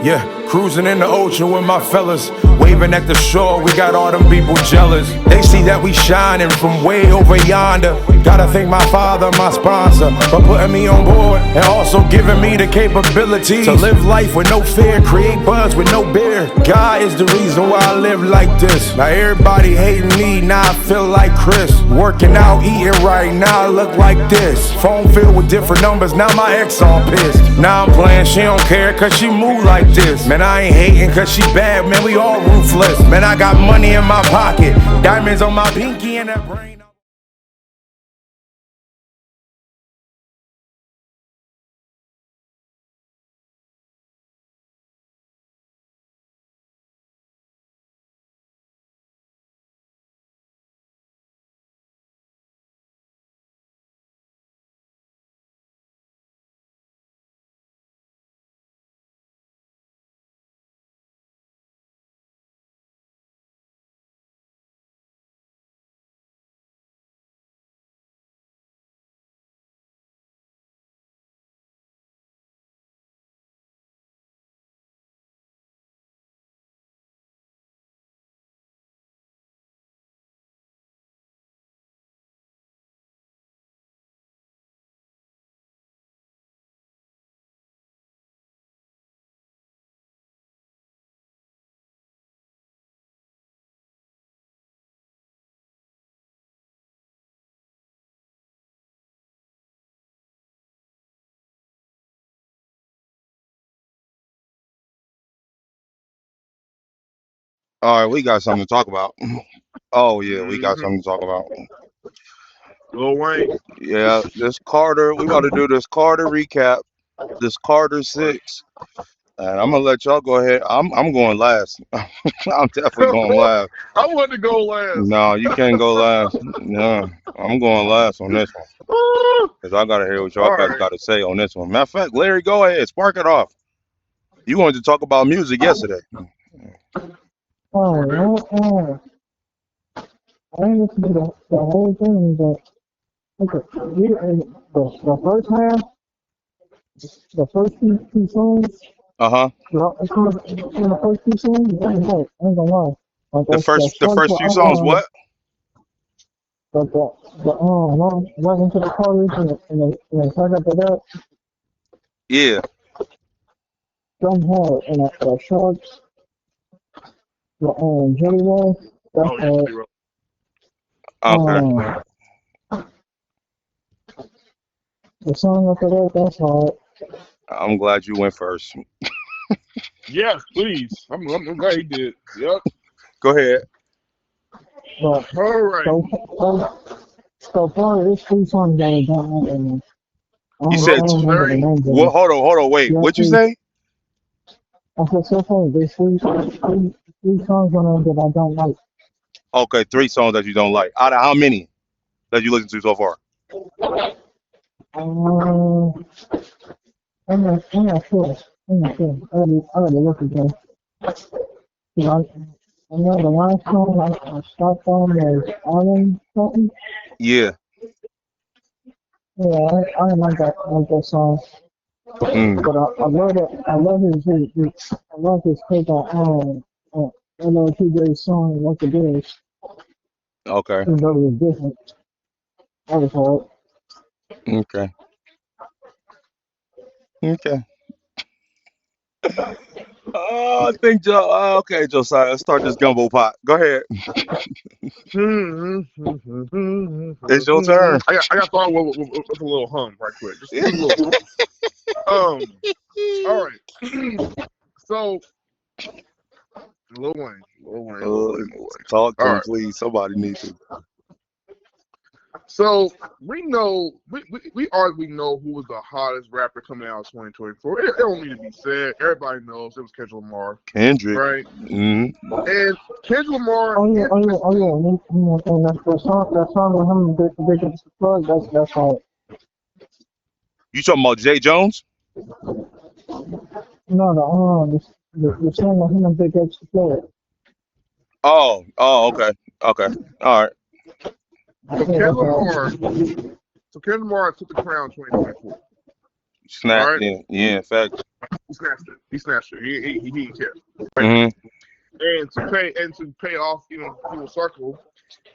Yeah, cruising in the ocean with my fellas, waving at the shore, we got all them people jealous. They see that we shining from way over yonder. Gotta thank my father, my sponsor, for putting me on board and also giving me the capability to live life with no fear, create buzz with no beer. God is the reason why I live like this. Now everybody hating me, now I feel like Chris. Working out, eating right, now I look like this. Phone filled with different numbers, now my ex all pissed. Now I'm playing, she don't care cause she move like this. Man, I ain't hating cause she bad, man, we all ruthless. Man, I got money in my pocket, diamonds on my pinky and that brain. All right, we got something to talk about. Oh yeah, we got Mm-hmm. something to talk about. Lil Wayne. Yeah, this Carter. We about to do this Carter recap. This Carter six, and I'm gonna let y'all go ahead. I'm going last. I'm definitely going last. I wanted to go last. No, you can't go last. No, I'm going last on this one because I gotta hear what y'all All guys right. got to say on this one. Matter of fact, Larry, go ahead, spark it off. You wanted to talk about music yesterday. Oh, I didn't listen to the whole thing, but okay, the first half, the first two songs, Uh-huh. the first two songs, that was hard. I ain't gonna lie. Like The that first the starts first with few songs, what? but right into the chorus and the song after that, Yeah. drum hard and the sharps, the Jelly Roll, that's Oh yeah, hard. Jelly Roll. Okay. Um, the song after that, that's hard. I'm glad you went first. Yes, please. I'm glad he did. Yep. Go ahead. But All right. so so far, there's three songs that I don't know. And You I said Oh, don't remember the Larry. names of what? them. Hold on, wait. Yeah, What you three. say? I said so far, there's three songs on there that I don't like. Okay, three songs that you don't like. Out of how many that you listened to so far? Um, I'm not sure. I'm not sure. I gotta look again. You know, I know the last song I stopped on was Island something. Yeah. Yeah, I didn't like that song. Mm, But I love it. I love his take on LL song "What the Days." okay. Even though it was different, that was hard. Okay. Okay. I think okay, Josiah. Let's start this gumbo pot. Go ahead. I It's your turn. got thought with a little hum right quick. Just a little hum. Um. All right. So Lil Wayne, Lil Wayne, Lil Uh, Wayne, Lil Wayne. talk to All him, right. please. Somebody need to. So we know we arguably know who was the hottest rapper coming out of 2024. It don't need to be said. Everybody knows it was Kendrick Lamar, Kendrick. right? Hmm. And Kendrick Lamar, Oh yeah, oh yeah, oh yeah. And that song with him, the big plug. That's hard. You talking about Jay Jones? No, the song with him and Big Extra Plug. Oh, okay. Okay. All right. so Yeah, Kendrick that's hard. Lamar, so Kendrick Lamar took the crown in 2024. Snap. All right, Yeah. In fact. he snatched it. He didn't care. Hmm. And to pay off, full circle,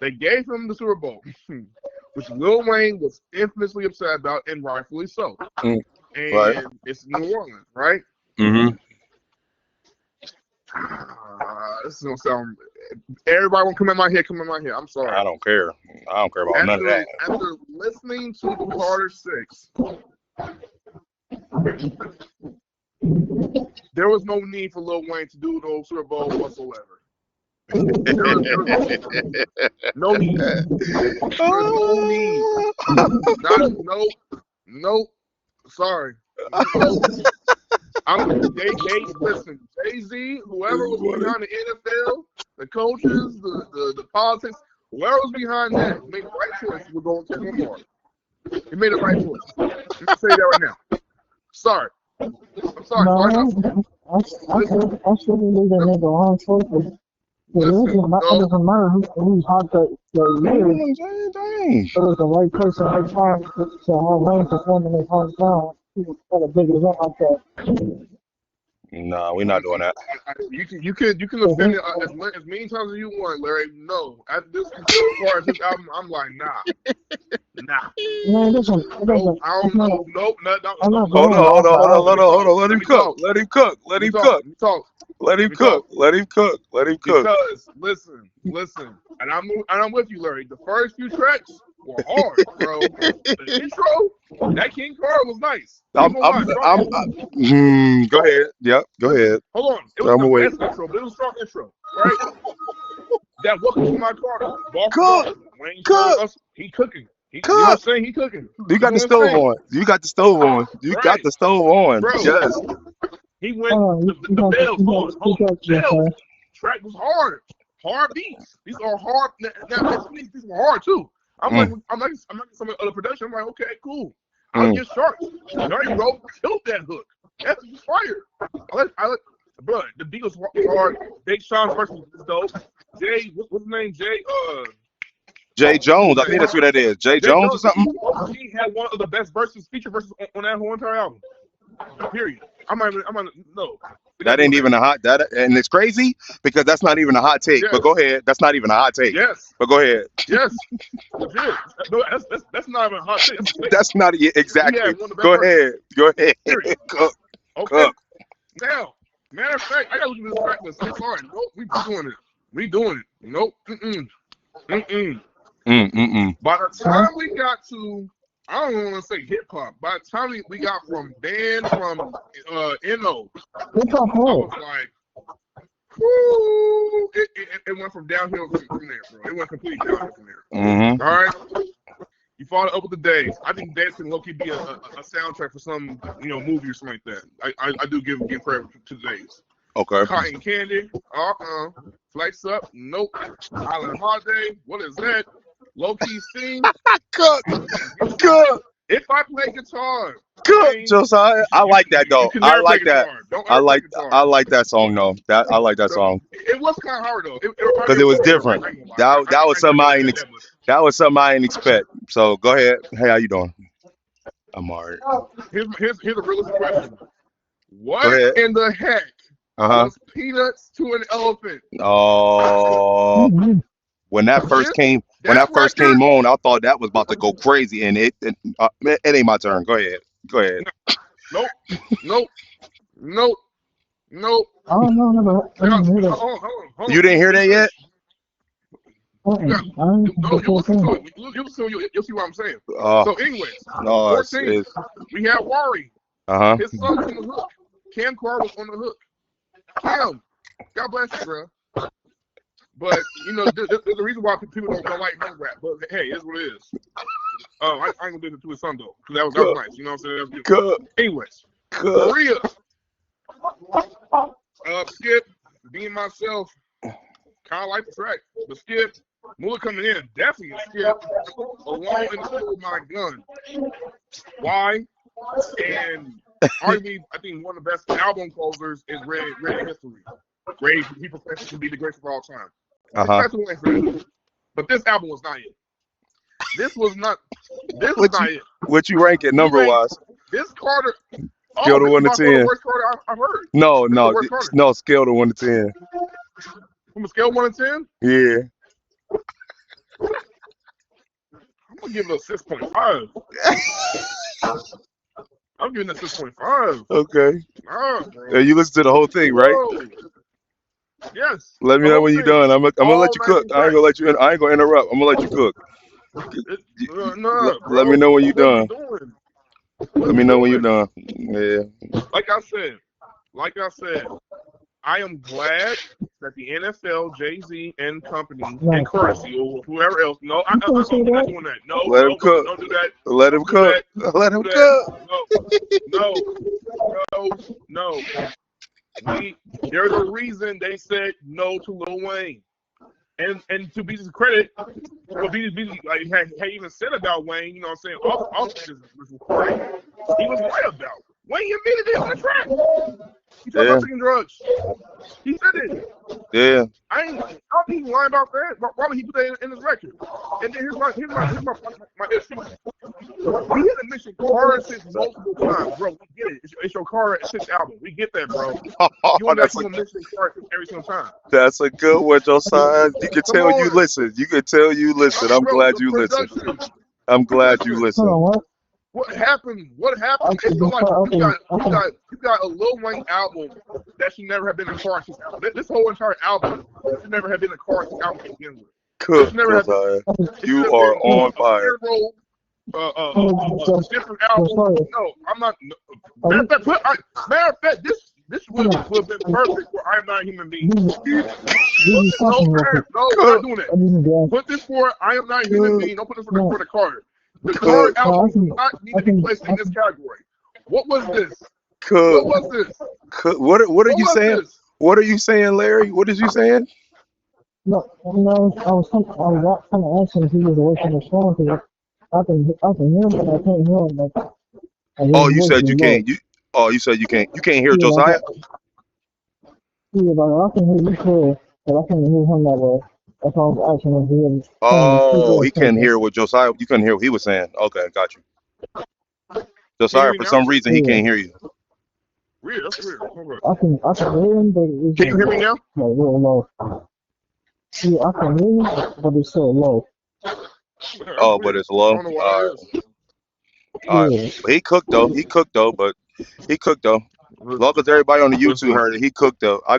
they gave him the Super Bowl, which Lil Wayne was infamously upset about, and rightfully so. Right. And it's New Orleans, right? Hmm. This is gonna sound. Everybody won't come in my head. Come in my head. I'm sorry. I don't care. I don't care about none of that. After listening to the Carter Six, there was no need for Lil Wayne to do no Super Bowl whatsoever. No need. There's no need. Nope. Sorry. Listen, Jay-Z, whoever was behind the NFL, the coaches, the politics, whoever was behind that made the right choice. We're going to one more. He made the right choice. I'm going to say that right now. Sorry. I'm sorry. No, I shouldn't leave that nigga wrong choices. It doesn't matter who's hot the year. It was the right person, right time to have Wayne perform in his hometown. He was at a big event like that. No, we're not doing that. You can offend it as many times as you want, Larry. No, at this part of this album, I'm like, nah. No, it doesn't. Nope, I don't know. Nope, no. Hold on. Let him cook. Because listen, and I'm with you, Larry. The first few tracks were hard, bro. The intro, that King Carl was nice. Go ahead. Yep, go ahead. Hold on. It was the best intro, but it was a strong intro, right? That Welcome to My Car. Cook. He cooking. You know what I'm saying? He cooking. You got the stove on. You got the stove on. Bro. Yes. He went the bells. Track was hard. Hard beats. These are hard. Now, these were hard too. I'm like some other production. I'm like, okay, cool. I'll get sharp. Larry Rowe killed that hook. That's fire. I let, bro. The beat was hard. Big Sean's verse was dope. Jay, what's his name? Jay Jones. I think that's what that is. Jay Jones or something. He had one of the best feature verses on that whole entire album. Period. No. That ain't even a hot. And it's crazy because that's not even a hot take. Yes. But go ahead. That's not even a hot take. Yes. But go ahead. Yes. Legit. No, that's not even a hot take. That's not exactly. Go ahead. Cook. Okay. Cook. Now, matter of fact, I gotta look at this track list. I'm sorry. Nope. We doing it. Nope. By the time we got to, I don't want to say hip hop. By the time we got from band from NO, I was like, whoo, it went from downhill from there, bro. It went completely downhill from there. Mm-hmm. All right. You followed up with the Days. I think Days can low-key be a soundtrack for some movie or something like that. I do give credit to the Days. Okay. Cotton Candy. Flex Up. Nope. Island Holiday. What is that? Low-key Sing. Cook. If I play guitar. Cook. Josiah. I like that though. I like that. I like that song though. I like that song. It was kind of hard though. Because it was different. That was something I didn't expect. So go ahead. Hey, how you doing? I'm alright. Here's a realistic question. What in the heck was peanuts to an elephant? Oh, when that first came on, I thought that was about to go crazy, and it ain't my turn. Go ahead. Nope. Oh no. Hold on. You didn't hear that yet? You'll see what I'm saying. So, anyways, 14, we had Wari. His son's on the hook. Cam Carr was on the hook. Cam, God bless you, bro. But there's a reason why people don't like no rap. But hey, it's what it is. I ain't gonna do it to his son though, because that was nice. You know what I'm saying? Good. Anyways, Maria, Skip, being myself, kind of like the track, but Skip, Moolah coming in, definitely a Skip. Alone in the School with My Gun. Why? And arguably, I think one of the best album closers is Red in History. Ray, he professes to be the greatest of all time. But this album was not it. This was not it. What you rank it number wise? This Carter. Scale to 1 to 10. Worst Carter I've heard. No. Scale to 1 to 10. From a scale of 1 to 10. Yeah. I'm gonna give it a 6.5. I'm giving it a 6.5. Okay. Bro. You listen to the whole thing, right? Yes. Let me know when you're done. I'm gonna let you cook. I ain't gonna interrupt. I'm gonna let you cook. Let me know when you're done. Let me know when you're done. Yeah. Like I said, I am glad that the NFL, Jay-Z, and company, and Currency, or whoever else. No, I'm not doing that. No, let him cook. Don't do that. Let him cook. Let him cook. No. There's a reason they said no to Lil Wayne. And to BG's credit, what BG like had even said about Wayne, you know what I'm saying, off this recording, he was right about. Wayne admitted it on the track. He talked about taking drugs. He said it. Yeah. I don't think he's lying about that. Why would he put that in his record? And then here's my issue. We had to mention Car 6 multiple times, bro. We get it. It's your Car 6 album. We get that, bro. You don't mention Car 6 every single time. That's a good one, Josiah. You can tell you listen. I'm glad you listen. I'm glad you listen. What happened? It's like you got a Lil Wayne album that should never have been a Car 6 album. This whole entire album should never have been a Car 6 album to begin with. Cool, Josiah. You are on fire. Different album. No, I'm not. Matter of fact, this would have been perfect for I Am Not a Human Being. No, we're not doing that. Put this for I Am Not a Human Being. Don't put this for the Carter. The Carter album does not need to be placed in this category. What was this? What was this? What are you saying? What are you saying, Larry? What is you saying? No, I was trying to ask him if he was away from the phone because I can hear him, but I can't hear him. You said you can't. You said you can't. You can't hear Josiah? Yeah, but I can hear you clear, but I can't hear him that way. That's why I was asking if he was. He couldn't hear what Josiah. You couldn't hear what he was saying. Okay, got you. Josiah, for some reason, he can't hear you. Weird. That's weird. I can hear him, but can you hear me now? No, real low. Yeah, I can hear him, but it's so low. Oh, but it's low. All right. He cooked though. As long as everybody on the YouTube heard it, he cooked though. I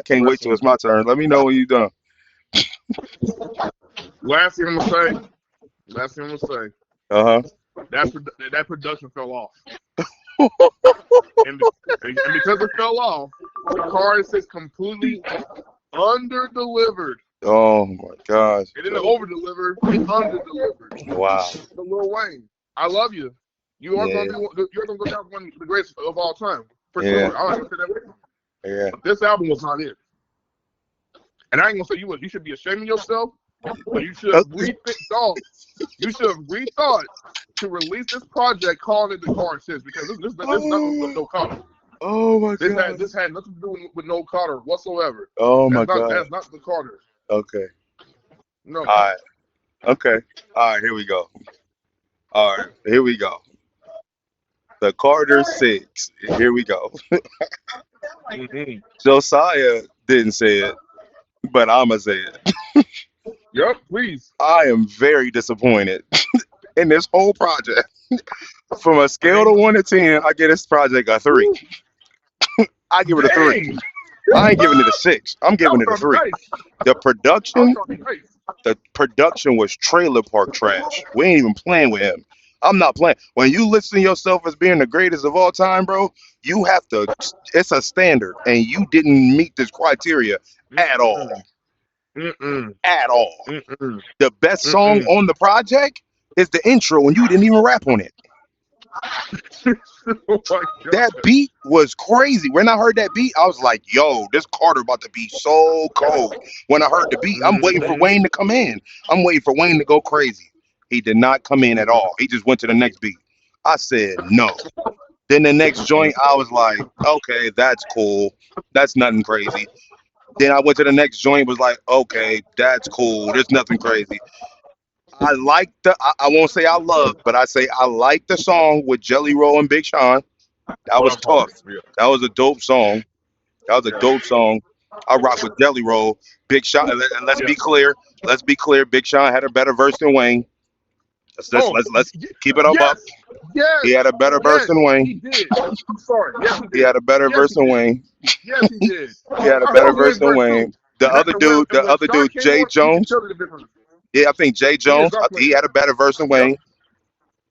can't wait till it's my turn. Let me know when you're done. Last thing I'm gonna say. That production fell off. and because it fell off, the Car 6 completely under-delivered. Oh my gosh. It didn't over-deliver, it under-delivered. Wow. The Lil Wayne. I love you. You're gonna go down one of the greatest of all time. For sure. I don't say that way. Yeah. But this album was not it. And I ain't gonna say you should be ashamed of yourself, but you should have rethought to release this project calling it the Car 6 because this is not no Carter. Oh my god. This had nothing to do with no Carter whatsoever. Oh my god. That's not the Carter. Okay. No. All right. Okay. All right, here we go. The Carter 6. Here we go. Josiah didn't say it, but I'ma say it. Yep, please. I am very disappointed in this whole project. From a scale of 1 to 10, I give this project a 3. I give it a 3. I ain't giving it a 6. I'm giving it a 3. The production was trailer park trash. We ain't even playing with him. I'm not playing. When you listen to yourself as being the greatest of all time, bro, you have to. It's a standard, and you didn't meet this criteria at all. At all. The best song on the project is the intro, and you didn't even rap on it. That beat was crazy. When I heard that beat, I was like, yo, this Carter about to be so cold. When I heard the beat, I'm waiting for Wayne to come in. I'm waiting for Wayne to go crazy. He did not come in at all. He just went to the next beat. I said, no. Then the next joint, I was like, okay, that's cool. That's nothing crazy. Then I went to the next joint, was like, okay, that's cool. There's nothing crazy. I like I won't say I love, but I say I like the song with Jelly Roll and Big Sean. That was tough. That was a dope song. That was a dope song. I rock with Jelly Roll, Big Sean, and let's be clear. Let's be clear. Big Sean had a better verse than Wayne. Let's keep it up. Yes. He had a better verse than Wayne. He did. I'm sorry. Yes, he did. He had a better verse than Wayne. Yes, he did. He had a better verse than Wayne. The other dude, Jay Jones. Yeah, I think Jay Jones. He had a better verse than Wayne.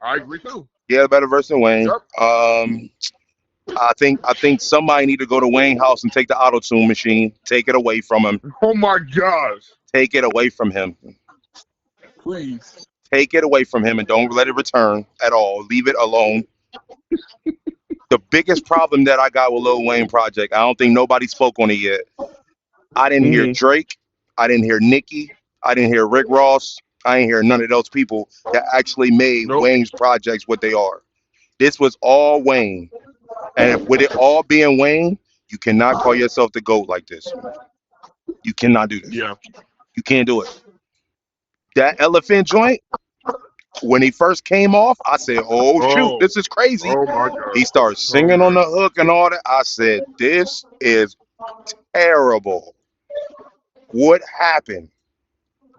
I agree too. He had a better verse than Wayne. I think somebody need to go to Wayne's house and take the auto-tune machine. Take it away from him. Oh my gosh. Take it away from him. Please. Take it away from him and don't let it return at all. Leave it alone. The biggest problem that I got with Lil Wayne project, I don't think nobody spoke on it yet. I didn't hear Drake. I didn't hear Nicki. I didn't hear Rick Ross. I didn't hear none of those people that actually made Wayne's projects what they are. This was all Wayne. And with it all being Wayne, you cannot call yourself the GOAT like this. You cannot do this. Yeah. You can't do it. That elephant joint, when he first came off, I said, oh shoot, this is crazy. Oh my God. He started singing on the hook and all that. I said, this is terrible. What happened?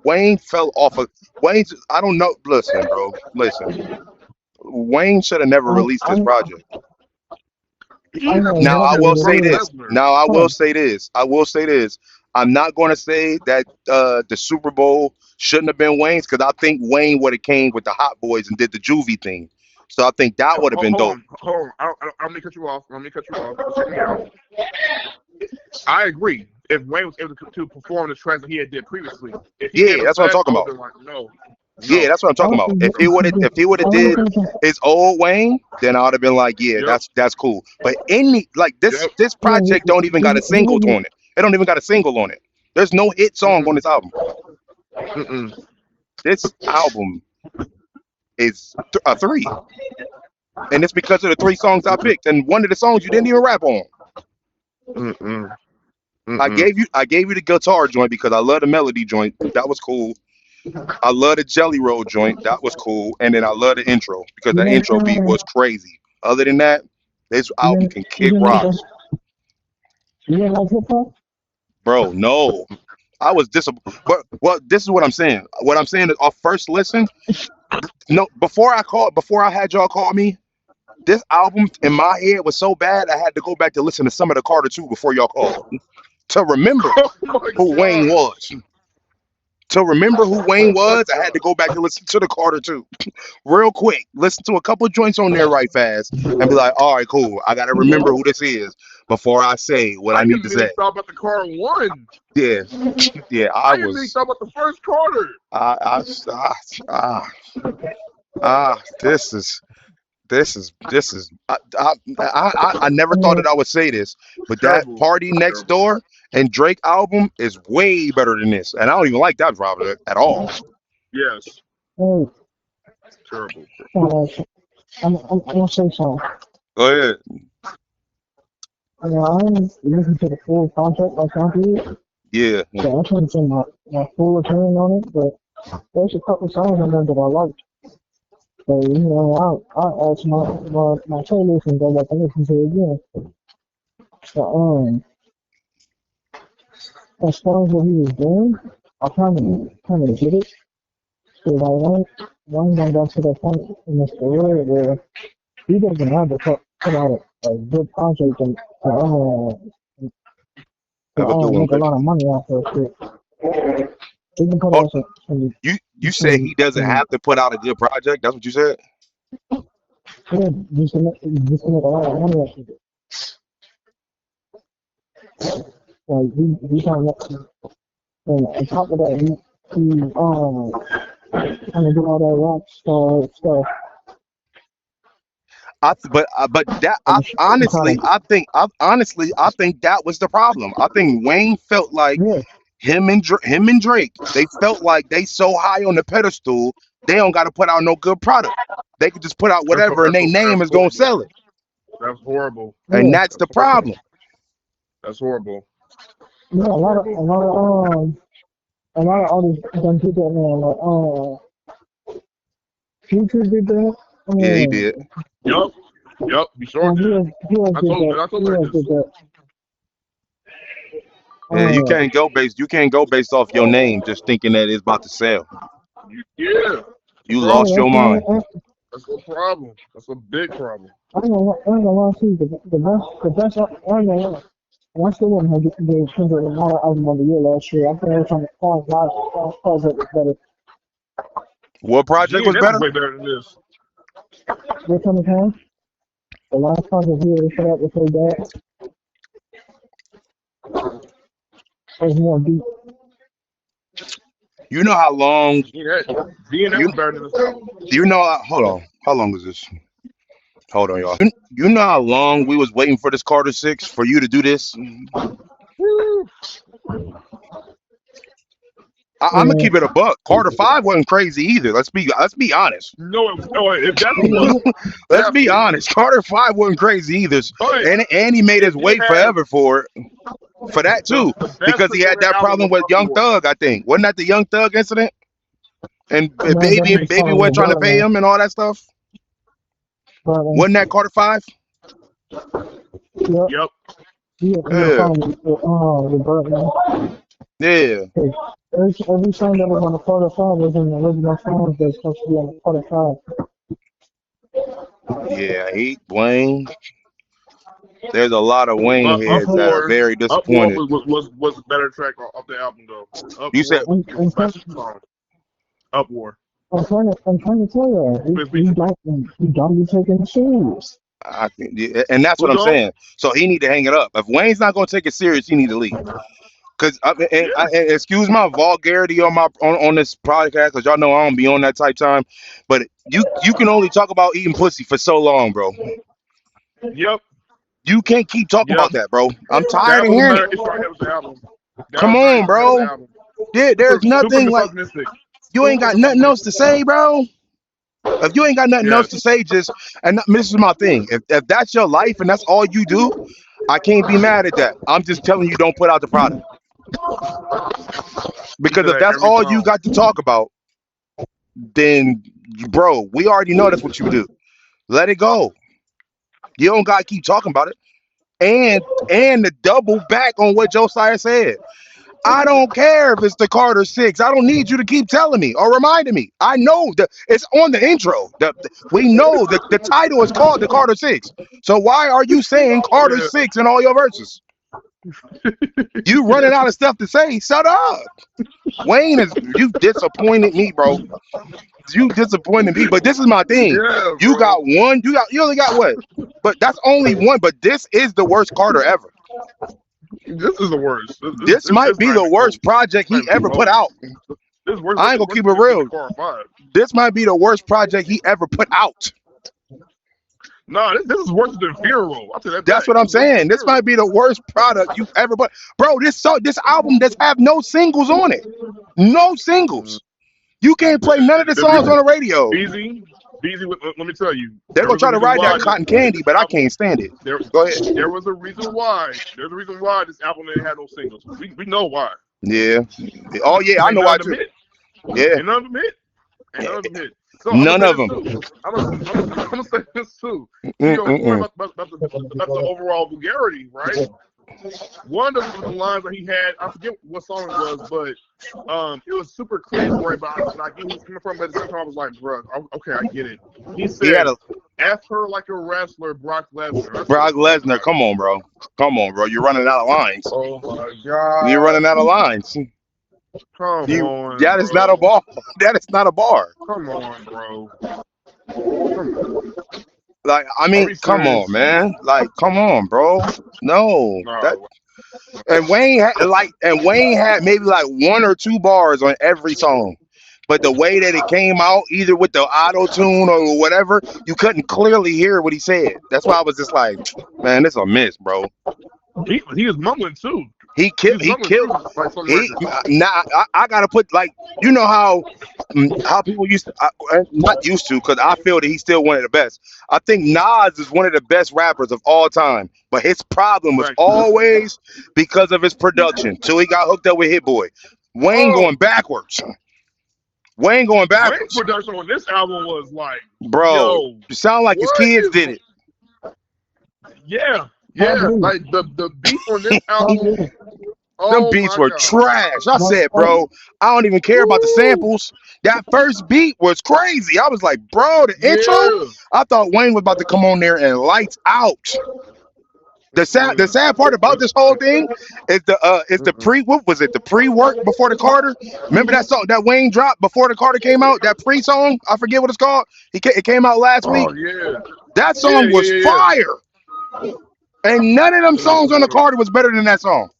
Wayne fell off of Wayne's. I don't know. Listen, bro. Listen. Wayne should have never released this project. Now I will say this. I'm not going to say that the Super Bowl shouldn't have been Wayne's, because I think Wayne would have came with the Hot Boys and did the Juvie thing. So I think that would have been dope. Hold on. I'm going to cut you off. Check me out. I agree. If Wayne was able to perform the tracks that he had did previously, that's what I'm talking about. Like, no. Yeah, that's what I'm talking about. If he would have did his old Wayne, then I would have been like, that's cool. But this project don't even got a single on it. It don't even got a single on it. There's no hit song on this album. This album is a 3, and it's because of the 3 songs I picked, and one of the songs you didn't even rap on. I gave you the guitar joint because I love the melody joint. That was cool. I love the Jelly Roll joint. That was cool. And then I love the intro because the intro beat was crazy. Other than that, this album can kick rocks. You didn't like hip hop? Bro, no. I was disappointed. But this is what I'm saying. What I'm saying is, our first listen, no, before I had y'all call me, this album in my head was so bad I had to go back to listen to some of the Carter 2 before y'all called to remember who Wayne was. To remember who Wayne was, I had to go back and listen to the Carter 2 real quick. Listen to a couple joints on there right fast and be like, all right, cool. I got to remember who this is before I say what I need to say. I didn't thought about the Carter 1. Yeah. I didn't even thought about the first Carter. This is. I never thought that I would say this, but that Party Next Door and Drake album is way better than this, and I don't even like that project at all. Yes. Terrible. I'm gonna say something. Go ahead. I didn't listen to the full contract like some people. Yeah. So I can't say my full opinion on it, but there's a couple songs on there that I liked. So, I'll add to my playlist and go back and listen to it again. So, as far as what he was doing, I kind of get it. So, like, one going back to the point in his career where he doesn't have to put out a good project and make a lot of money off of shit. He can put out some. You said he doesn't have to put out a good project? That's what you said? Yeah, just to make a lot of money off of it. Like, he kind of, and on top of that, he kind of do all that rock star stuff. I think that was the problem. I think Wayne felt like him and Drake, they felt like they so high on the pedestal, they don't got to put out no good product. They could just put out whatever, and their name is gonna sell it. That's horrible. And that's the problem. That's horrible. Yeah, a lot of artists done did that, man. Future did that. Yeah, he did. Yup. Be sure did. I told you that. Yeah, you can't go based off your name just thinking that it's about to sell. Yeah. You lost your mind. That's a problem. That's a big problem. I don't know too. The best. I still wouldn't have given Kendrick Lamar album of the year last year. I think every time the project was better. What project was better? Way better than this. Which one is the last project he ever put out with her dad was more deep. You know how long? DNF better than this album. You know? Hold on. How long is this? Hold on, y'all. You know how long we was waiting for this Carter 6 for you to do this? I'm gonna keep it a buck. Carter 5 wasn't crazy either. Let's be honest. No, it definitely was. Let's be honest. Carter 5 wasn't crazy either. And he made us wait forever for that too, because he had that problem with Young Thug. I think wasn't that the Young Thug incident? And baby wasn't trying to pay him and all that stuff. Wasn't that Carter 5? Yep. Yeah. Every song that was on the Carter 5 was in the original songs that's supposed to be on the Carter 5. Yeah, Wayne. There's a lot of Wayne heads that are very disappointed. Was a better track off the album though. You said Upward. I'm trying to tell you, you don't be taking it serious. I think, and that's what I'm saying. So he need to hang it up. If Wayne's not going to take it serious, he need to leave. Because excuse my vulgarity on this podcast, because y'all know I don't be on that type time. But you can only talk about eating pussy for so long, bro. Yep. You can't keep talking about that, bro. I'm tired of hearing it. Come on, bro. Yeah, there's nothing like. You ain't got nothing else to say, bro. If you ain't got nothing else to say, and this is my thing. If that's your life and that's all you do, I can't be mad at that. I'm just telling you, don't put out the product. Because if that's all you got to talk about, then, bro, we already know that's what you do. Let it go. You don't got to keep talking about it. And to double back on what Josiah said. I don't care if it's the Carter 6. I don't need you to keep telling me or reminding me. I know that it's on the intro. We know that the title is called the Carter 6. So why are you saying Carter 6 in all your verses? You running out of stuff to say. Shut up. Wayne, you disappointed me, bro. You disappointed me. But this is my thing. Yeah, you got one. You only got what? But that's only one. But this is the worst Carter ever. This is the worst. This might be the worst project he ever put out. I ain't gonna keep it real. This might be the worst project he ever put out. No, this is worse than Funeral. That's what I'm saying. This might be the worst product you've ever put. Bro, this album does have no singles on it. No singles. You can't play none of the songs on the radio. Beezy, let me tell you. They're going to try to ride that cotton candy, but I can't stand it. Go ahead. There was a reason why. There's a reason why this album didn't have no singles. We know why. Yeah. Oh, yeah, I know why, too. Yeah. And none of them hit. So none of them. I'm going to say this, too. About the overall vulgarity, right? One of the lines that he had, I forget what song it was, but it was super clear for it, but I get where he's coming from, but at the same time, I was like, bro, okay, I get it. He said, F her like a wrestler, Brock Lesnar. Brock Lesnar, come on, bro. You're running out of lines. Oh, my God. You're running out of lines. Come on, that is not a bar. That is not a bar. Come on, bro. Come on. Like, I mean, come on, man. Like, come on, bro. No. And Wayne had maybe like 1 or 2 bars on every song. But the way that it came out, either with the auto-tune or whatever, you couldn't clearly hear what he said. That's why I was just like, man, this is a miss, bro. He was mumbling too. He killed. I gotta put, like, you know how people used to, not used to, because I feel that he's still one of the best. I think Nas is one of the best rappers of all time, but his problem was always because of his production. Till he got hooked up with Hit Boy. Wayne going backwards. Wayne going Wayne's backwards. production on this album was like, Bro, yo, it sound like his kids did it. Yeah. Like the beat on this album. Them beats were trash. I said, bro, I don't even care about the samples. That first beat was crazy. I was like, bro, the intro. I thought Wayne was about to come on there and lights out. The sad part about this whole thing is the what was it? The pre-work before the Carter. Remember that song that Wayne dropped before the Carter came out? That pre-song, I forget what it's called. It came out last week. That song was fire, and none of them songs on the Carter was better than that song.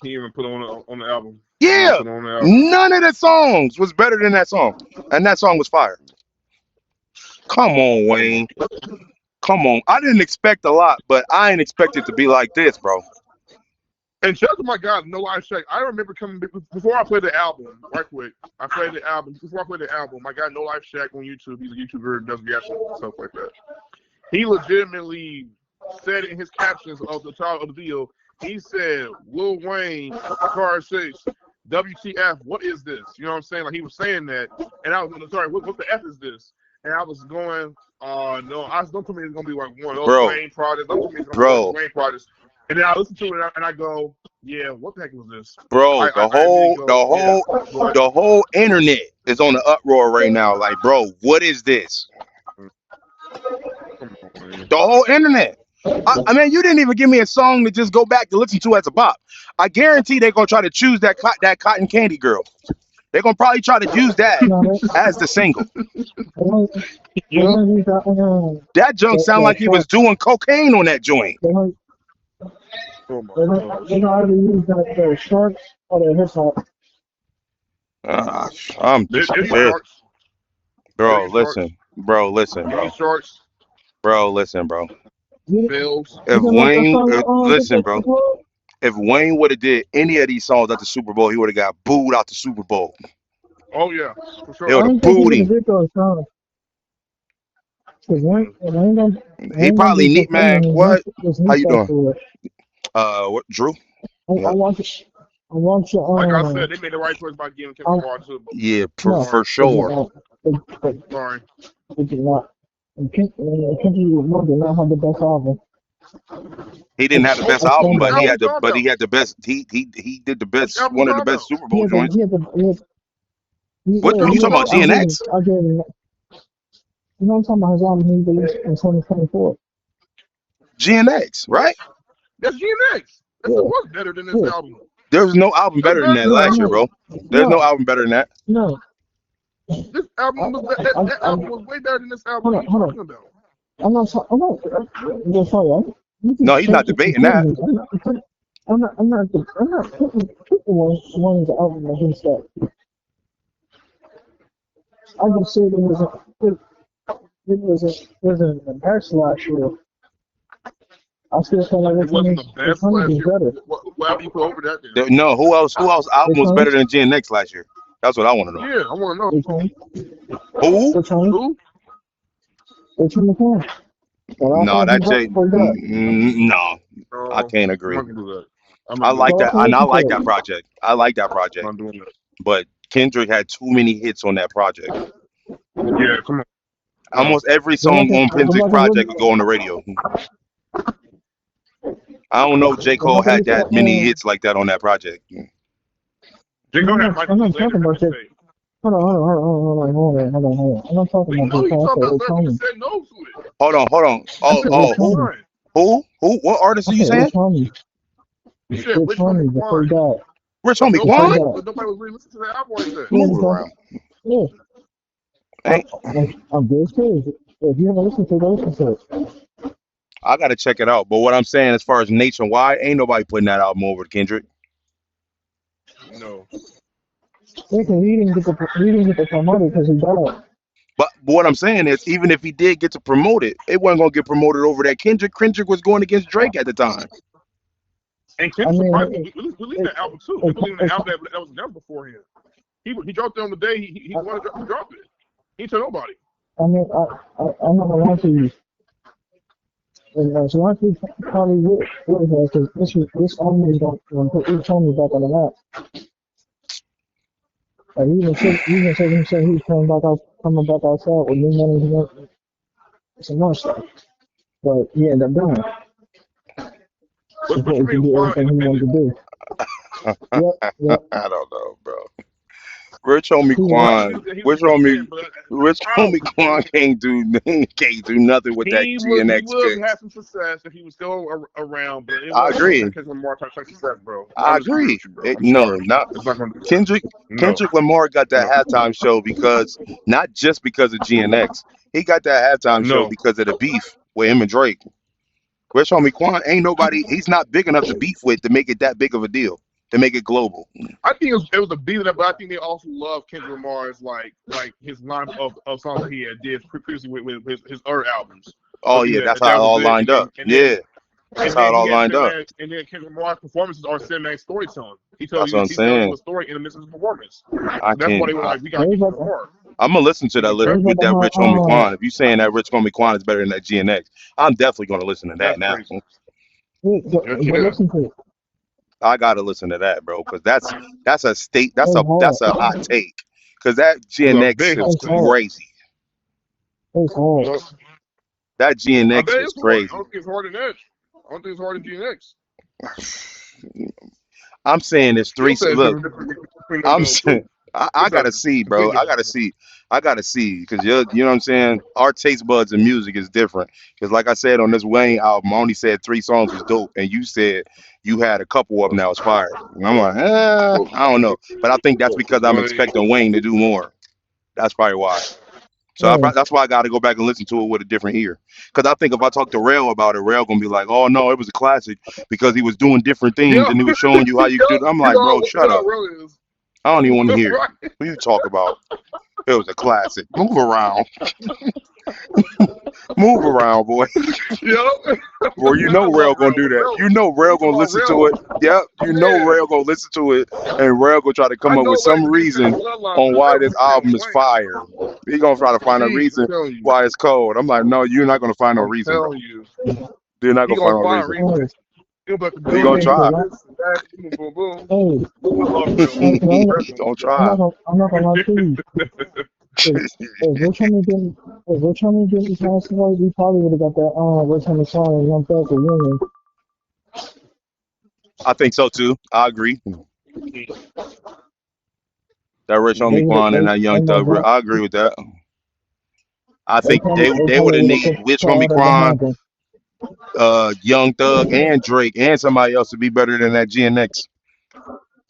He even put on the album. Yeah, none of the songs was better than that song, and that song was fire. Come on, Wayne. Come on. I didn't expect a lot, but I ain't expect it to be like this, bro. And shout out to my God, No Life Shack. I remember coming before I played the album, right quick. I played the album. Before I played the album, my guy No Life Shack on YouTube. He's a YouTuber, does reaction and stuff like that. He legitimately said in his captions of the title of the video, he said, Lil Wayne, Card 6, WTF, what is this? You know what I'm saying? Like, he was saying that. And I was sorry, what the F is this? And I was going, no, don't tell me it's going to be like one of those Wayne projects. Don't tell me it's going to be one of those Wayne projects. And then I listen to it and I go, yeah, what the heck was this? Bro, the whole internet is on the uproar right now. Like, bro, what is this? The whole internet. I mean, you didn't even give me a song to just go back to listen to as a bop. I guarantee they're going to try to choose that Cotton Candy Girl. They're going to probably try to use that as the single. That junk sound like he was doing cocaine on that joint. They don't either use the shorts or the hip hop. I'm just Bro, listen, bro. Bro, listen, bro. If Wayne would have did any of these songs at the Super Bowl, he would have got booed out the Super Bowl. Oh yeah, for sure. They would have booed him. He probably need, man. What? How you doing? What? Drew? I want you. Like I said, they made the right choice by giving Kevin Hart to. Yeah, for sure. Sorry. It did not. And Kendrick did not have the best album. He didn't have the best album, but he had the best. He did the best. One of the best Super Bowl joints. What are you talking about? GNX? You know I'm talking about his album he released in 2024. GNX, right? That's GNX. That's what's better than this album. There's no album better than that last year, bro. There's no album better than that. No. This album that album was way better than this album. Hold on. I'm not. No, he's not debating that. I'm not putting Wayne's album against that. I can say it was a best last year. I still feel like it wasn't the best last year. Better. Why do you put over that then? No, who else album was better than GNX last year? That's what I want to know. Yeah, I want to know. Who? No, that Jay. No, I can't agree. I like that, and I like that project. I'm doing that. But Kendrick had too many hits on that project. Yeah, come on. Almost every song on Kendrick's project would go on the radio. I don't know if J. Cole had that many hits like that on that project. J. Cole had I'm not talking about that. Hold on. I'm not talking about that. Hold on. Oh. Who? What artist are you saying? Rich Homie before he died. Rich Homie Quan? Nobody was really listening to that album like that. Move around. Yeah. Hey. I'm good. If you haven't listened to it, listen to it. I gotta check it out. But what I'm saying, as far as nationwide, ain't nobody putting that album over to Kendrick. No. Yeah, because he didn't get the promoter because he died. But what I'm saying is, even if he did get to promote it, it wasn't gonna get promoted over that Kendrick. Kendrick was going against Drake at the time. And Kendrick released that album too. He believed in the album that was never before him. He dropped it on the day he wanted to drop it. He told nobody. I mean, I'm not gonna lie to you. And so I think probably would have, because this album is going to put Rich Homie back on the map. Like even said himself he was coming back outside with new management, some more stuff. But he ended up doing What before you he could mean do Quan everything he wanted to independent? do. Yep, yep. I don't know, bro. Rich homie He was Quan Quan. knew that he was Rich homie. independent, but Rich I homie don't. Quan can't do nothing with that He GNX would kicks. have some success if he was still around, but it I wasn't no agree. Kendrick Lamar type success, bro. I I'm just keeping it agree. with you, bro. I'm No, sorry. not It's not gonna do that. Kendrick. No, Kendrick Lamar got that no, halftime show because not just because of GNX. He got that halftime show no. because of the beef with him and Drake. Rich homie Quan ain't nobody. He's not big enough to beef with to make it that big of a deal to make it global. I think it was a beat up, but I think they also love Kendrick Lamar's like his line of songs that he had did previously with his other albums. So Oh I think yeah, that's that how it was all good, lined up. Yeah, that's and how it then he all had lined up. cinematic, and then Kendrick Lamar's performances are cinematic storytelling. That's what I'm He tells you saying. a story in the midst of his performance. I So that's why can't. they were like, we got they to was get about Kendrick to Lamar. I'm gonna listen to He that was they was with perfect. about that to Rich Homie Quan. If you saying that Rich Homie Quan is better than that GNX, I'm definitely gonna listen to that That's now. crazy. Yes, but yeah. listen to it. I gotta listen to that, bro, because that's a state. It's hard. That's a hot take. Because that It's a GNX big is hot It's take. hard. crazy. It's hard. Yep. That I GNX bet is it's hard. I crazy. don't think it's harder than Edge. I don't think it's harder than GNX. I'm saying there's three. Skill set is Look, between them I'm dudes too. saying Skill I set gotta see, bro. completely I different. gotta see. I gotta see because you know what I'm saying. Our taste buds and music is different. Because like I said on this Wayne album, I only said 3 songs was dope, and you said you had a couple of them that was fire. And I'm like, But, I don't know, but I think that's because I'm Wayne, expecting Wayne to do more. That's probably why. So Yeah. that's why I got to go back and listen to it with a different ear. Because I think if I talk to Rail about it, Rail gonna be like, "Oh no, it was a classic because he was doing different things yeah, and he was showing you how you do." It. I'm like, bro, you shut know up. how real it is. I don't even want to You hear know, it. right? What you talk about? It was a classic. Move around, move around, boy. Yeah. Boy, you know I Rail love gonna real. do that. Real. You know Rail You talking gonna about listen to real? it. Yep, you know Yeah. Rail gonna listen to it, and Rail gonna try to I come up know with some Wayne big fan reason of Bloodline, on but why real this big fan of album is Wayne. fire. He gonna try to find a Jeez, I'm reason telling you. why it's cold. I'm like, no, you're not gonna find no I'm reason, bro. telling you. You're not He gonna gonna find no find reason. reason. Hey, He'll be at the He hey, gonna building, try. this, that, boom, boom, boom. hey, I love real. hey, 'cause Personally. Don't try. I'm not gonna lie to you. If, if Rich Homie didn't pass away, we probably would have got that Rich Homie song and Young Thug reunion. I think so too. I agree. That Rich Homie Quan and that They Young might Thug. got I agree with that. I think they they would probably have would have need put Rich Homie all that Quan, behind them. Young Thug, and Drake, and somebody else to be better than that GNX.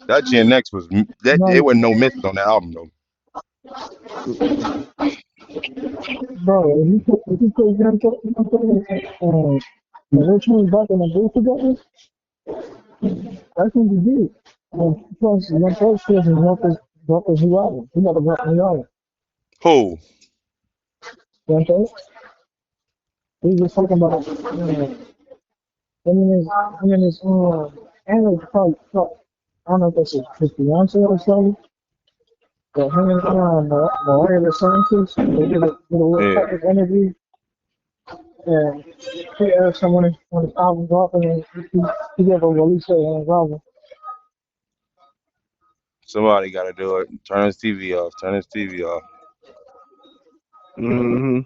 That GNX was that No, it wasn't no misses on that album though. bro, if you put Young Thug and Rich Homie back in the booth together, that's gonna be big. And plus, Young Thug still has dropped his new album. He got to drop a new album. Who? Young Thug, he was talking about him and his and I don't know if that's his fiance or something. But him and Mariah the scientist, they did a little Yeah. public interview, and he asked him when his album dropped, and he gave a release date on his album. Somebody got to do it. Turn his TV off. Turn his TV off. Mm-hmm.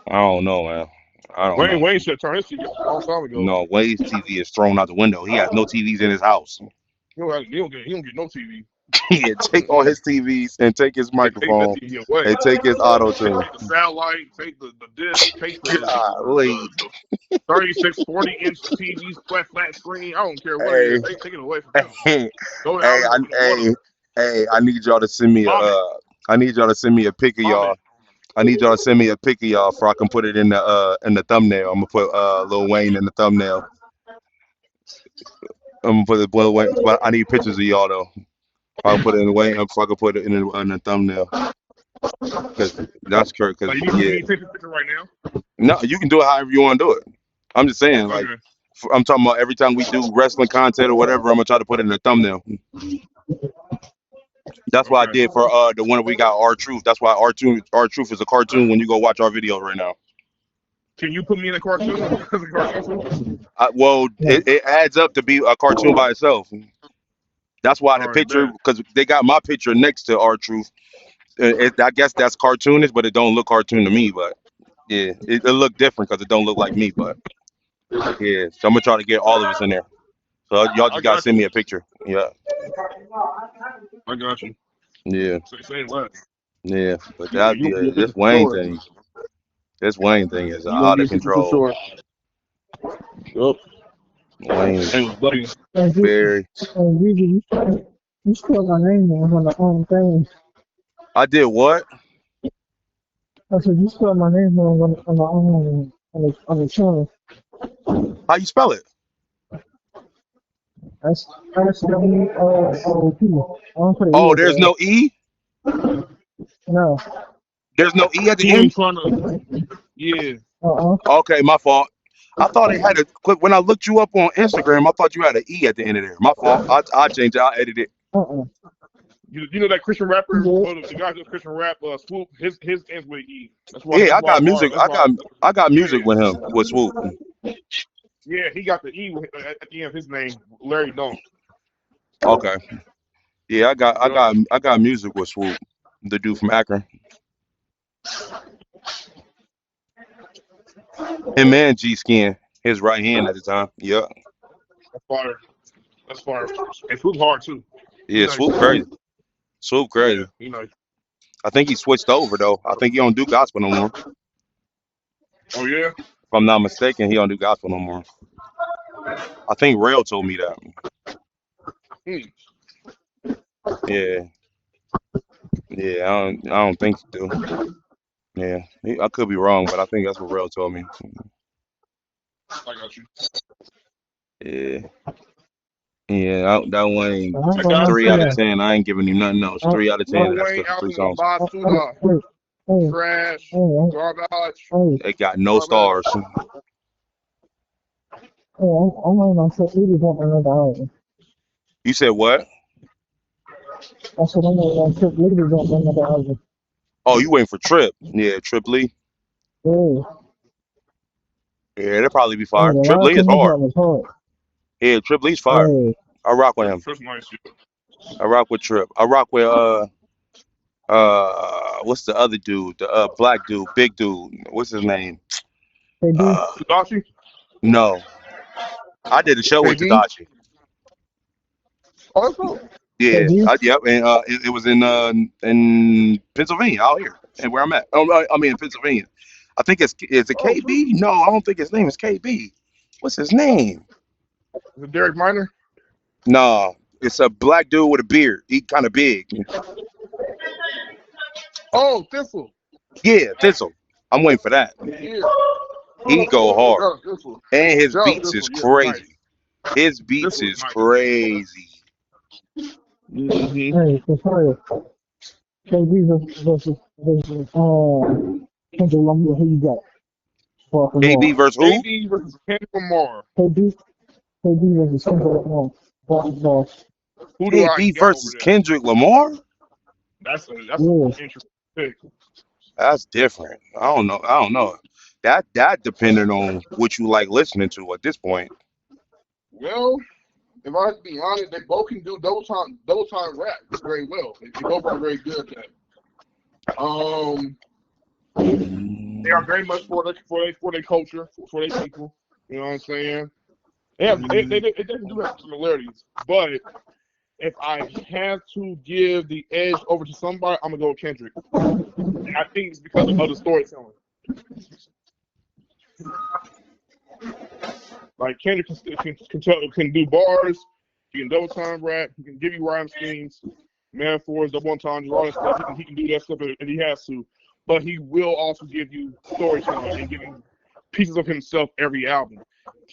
I don't know, man. I don't know. Wayne should turn his TV off a long time ago. No, Wade's TV is thrown out the window. He has no TVs in his house. He don't get no TV. Yeah, take all his TVs and take his Take that microphone TV away. and take his auto tune. Take the satellite, take the disc, take Golly. the 36, 40-inch TVs, flat screen. I don't care what it Hey, is. Take it away from him. hey, Throw it hey, out in the water. I need y'all to send me a Vomit. I need y'all to send me a pic of y'all. Vomit. I need y'all to send me a pic of y'all so I can put it in the thumbnail. I'm gonna put Lil Wayne in the thumbnail. I'm gonna put Lil Wayne, but I need pictures of y'all though. If I can put it in the Wayne, if I can put it in the thumbnail, because that's correct. Because Like, yeah, you take a picture right now? no, you can do it however you want to do it. I'm just saying, like, Okay. I'm talking about every time we do wrestling content or whatever, I'm gonna try to put it in the thumbnail. That's what I Okay. did for the one we got R Truth. That's why R Truth is a cartoon when you go watch our videos right now. Can you put me in a cartoon? As a cartoon? Well, Yeah, it adds up to be a cartoon by itself. That's why the All right, picture, bet. because they got my picture next to our truth. I guess that's cartoonish, but it don't look cartoon to me. But yeah, it look different because it don't look like me. But yeah, so I'm gonna try to get all of us in there. So y'all I just gotta got send you. me a picture. Yeah, I got you. yeah, Say less. yeah. But that'd You be gonna be a this picture for Wayne sure. thing. This Wayne thing is You gonna out be of a picture for control. sure. Yup. Wayne Hey, buddy. And Barry. you spelled my name wrong on the thing. I did what? I said you spelled my name wrong on the channel. How you spell it? That's SWOOP. I don't put an E Oh, at the there's end. no E. No. There's no E at the He end. ain't trying to. Yeah. Uh-uh. Okay, my fault. I thought it had a quick. When I looked you up on Instagram, I thought you had an E at the end of there. My fault. I changed it. I edited it. Uh-uh. You know that Christian rapper, Yeah. the guy who's Christian rap, Swoop. His ends with E. That's why. Yeah, That's I why. got music. That's why. I got music with Yeah. him with Swoop. Yeah. He got the E at the end of his name, Larry Don't. Okay. Yeah, Yup. I got music with Swoop, the dude from Akron. Him and G Skin, his right hand at the time. Yeah. That's fire. That's fire. And Swoop hard too. He Yeah, nice. Swoop crazy. Swoop Yeah. crazy. He nice. I think he switched over though. I think he don't do gospel no more. Oh yeah. If I'm not mistaken, he don't do gospel no more. I think Rail told me that. Hmm. Yeah. Yeah, I don't think he do. Yeah. I could be wrong, but I think that's what Rail told me. I got you. Yeah. Yeah, that one ain't I'm I gonna got 3 you. out of Yeah. 10. I ain't giving him nothing else. 3 out of 10. Lil That's Wayne because of 3 album songs. Basura. hey, Trash. hey, Garbage. hey, They got no Garbage. stars. I'm waiting on Chip Lee to drop another album. You said what? I said I'm waiting on Chip Lee to drop another album. Oh, you waiting for Trip? Yeah, Trip Lee. Yeah. Yeah, they'll probably be Hey, fire. the Trip last Lee is one he hard. dropped was hard. Yeah, Trip Lee's fire. Hey, I rock with him. First nice shit. I rock with Trip. I rock with what's the other dude? The black dude, big dude. What's his name? KD, Uh Tadashi. no. I did a show with KD. Tadashi. Oh, that's cool. Yeah, KD. yep, and it was in Pennsylvania out here, and where I'm at. I mean in Pennsylvania. I think is it Oh, true. KB? No, I don't think his name is KB. What's his name? Is it Derek Minor? No, it's a black dude with a beard. He kind of big. Oh, Thistle. Yeah, Thistle. I'm waiting for that. Yeah. He go hard, Shout out Thistle. and his Shout out beats is Thistle. Yeah, he's nice. crazy. His beats Thistle is is nice. crazy. Mm-hmm. Hey, for sure. KD versus Kendrick Lamar. Who you got? KB Baltimore. versus who? KD versus Kendrick Lamar. KD versus Kendrick Lamar. Baltimore. Who do I KB got over versus there? Kendrick Lamar? That's an Yeah. interesting pick. That's different. I don't know. I don't know. That depending on what you like listening to at this point. Well, if I have to be honest, they both can do double time rap very well. They both are very good at that. They are very much for their culture, for their people. You know what I'm saying? They definitely do have similarities, but if I have to give the edge over to somebody, I'm gonna go with Kendrick. And I think it's because of the storytelling. Like Kendrick can do bars, he can double time rap, he can give you rhyme schemes, metaphors, double entendres, all that stuff. He can do that stuff if he has to, but he will also give you storytelling and give you pieces of himself every album.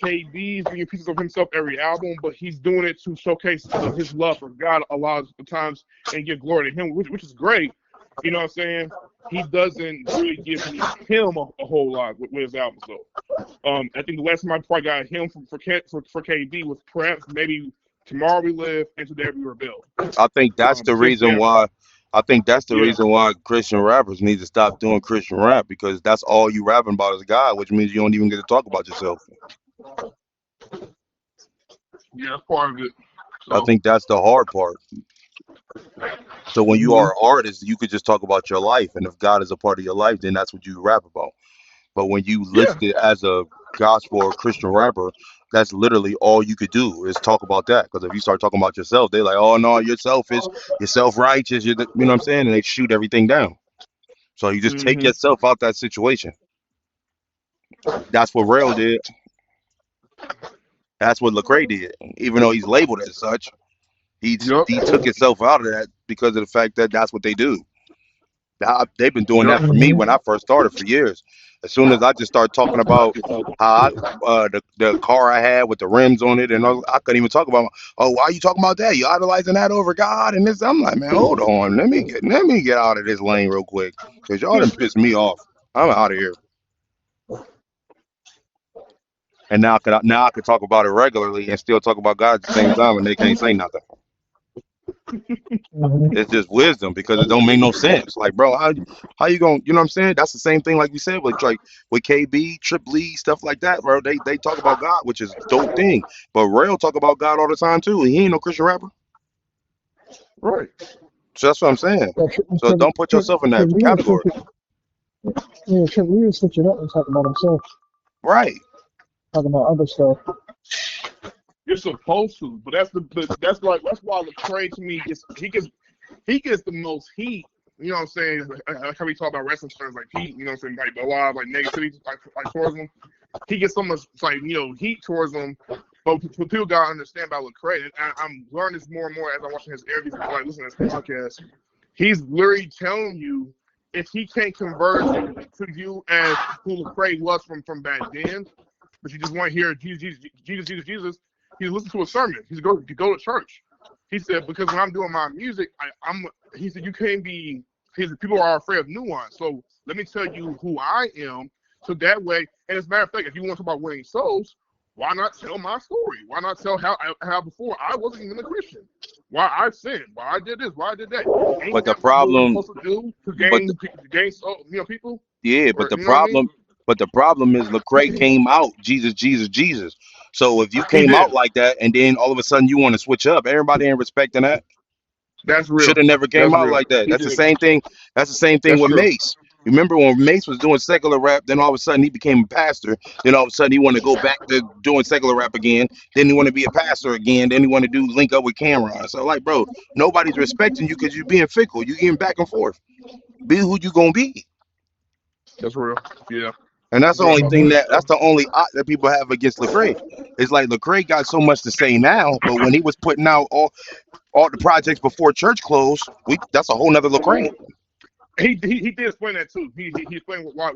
KD is giving pieces of himself every album, but he's doing it to showcase his love for God a lot of the times and give glory to Him, which is great. You know what I'm saying? He doesn't really give him a whole lot with his albums, though. I think the last time I probably got him for KD was perhaps maybe Tomorrow We Live and Today We Rebel. I think that's the Since reason then, why. I think that's the yeah, reason why Christian rappers need to stop doing Christian rap because that's all you rapping about is God, which means you don't even get to talk about yourself. that's part of it. I So, think that's the hard part. So when you are an artist, you could just talk about your life, and if God is a part of your life, then that's what you rap about. But when you yeah. list it as a gospel or Christian rapper, that's literally all you could do is talk about that. Because if you start talking about yourself, they're like, "Oh no, you're selfish, you're self-righteous, you know what I'm saying?" And they shoot everything down. So you just take Hmm. yourself out that situation. That's what Rail did. That's what Lecrae did. Even though he's labeled as such, Yep. he took himself out of that because of the fact that that's what they do. They've been doing Yep. that for me when I first started for years. As soon as I just started talking about how the car I had with the rims on it, and I couldn't even talk about, oh, why are you talking about that? You idolizing that over God and this. I'm like, man, hold on, let me get out of this lane real quick, because y'all done pissed me off. I'm out of here. And now I could talk about it regularly and still talk about God at the same time, and they can't say nothing. It's just wisdom because it don't make no sense. Like, bro, how you going? You know what I'm saying? That's the same thing like we said with like with KB, Triple E, stuff like that, bro. They talk about God, which is a dope thing. But Rail talk about God all the time too. He ain't no Christian rapper. Right. So that's what I'm saying. So don't put yourself in that category. Trip Lee switch it up and talk about himself, Right. talking about other stuff. You're supposed to, but that's why Lecrae to me he gets the most heat. You know what I'm saying? Like how we talk about wrestling terms like heat. You know what I'm saying? Like a lot of like negativity like towards him. He gets so much like heat towards him. But people gotta understand about Lecrae, and I'm learning this more and more as I'm watching his interviews, like listening to his podcast. He's literally telling you if he can't convert to you as who Lecrae was from back then, but you just want to hear Jesus, Jesus, Jesus, Jesus. He's listening to a sermon. He's go to church. He said because when I'm doing my music, he said you can't be. He said people are afraid of nuance. So let me tell you who I am. So that way, and as a matter of fact, if you want to talk about winning souls, why not tell my story? Why not tell how before I wasn't even a Christian? Why I sinned? Why I did this? Why I did that? Ain't But the that what you're problem, supposed to do to but gain people? yeah, Or but the you know what I mean? problem, but the problem is Lecrae came out Jesus, Jesus, Jesus. So if you He came did. out like that and then all of a sudden you want to switch up, everybody ain't respecting that. That's Should real. have never came That's out real. like that. He That's the did. same thing. That's the same thing That's with true. Mace. Remember when Mace was doing secular rap, then all of a sudden he became a pastor. Then all of a sudden he wanted to go back to doing secular rap again. Then he want to be a pastor again. Then he want to do link up with Cameron. So like, bro, nobody's respecting you because you're being fickle. You getting back and forth. Be who you gonna be. That's real. Yeah. And that's the Real only about thing that. that's the only ought that people have against Lecrae. It's like Lecrae got so much to say now, but when he was putting out all the projects before church closed, that's a whole nother Lecrae. He did explain that too. He explained why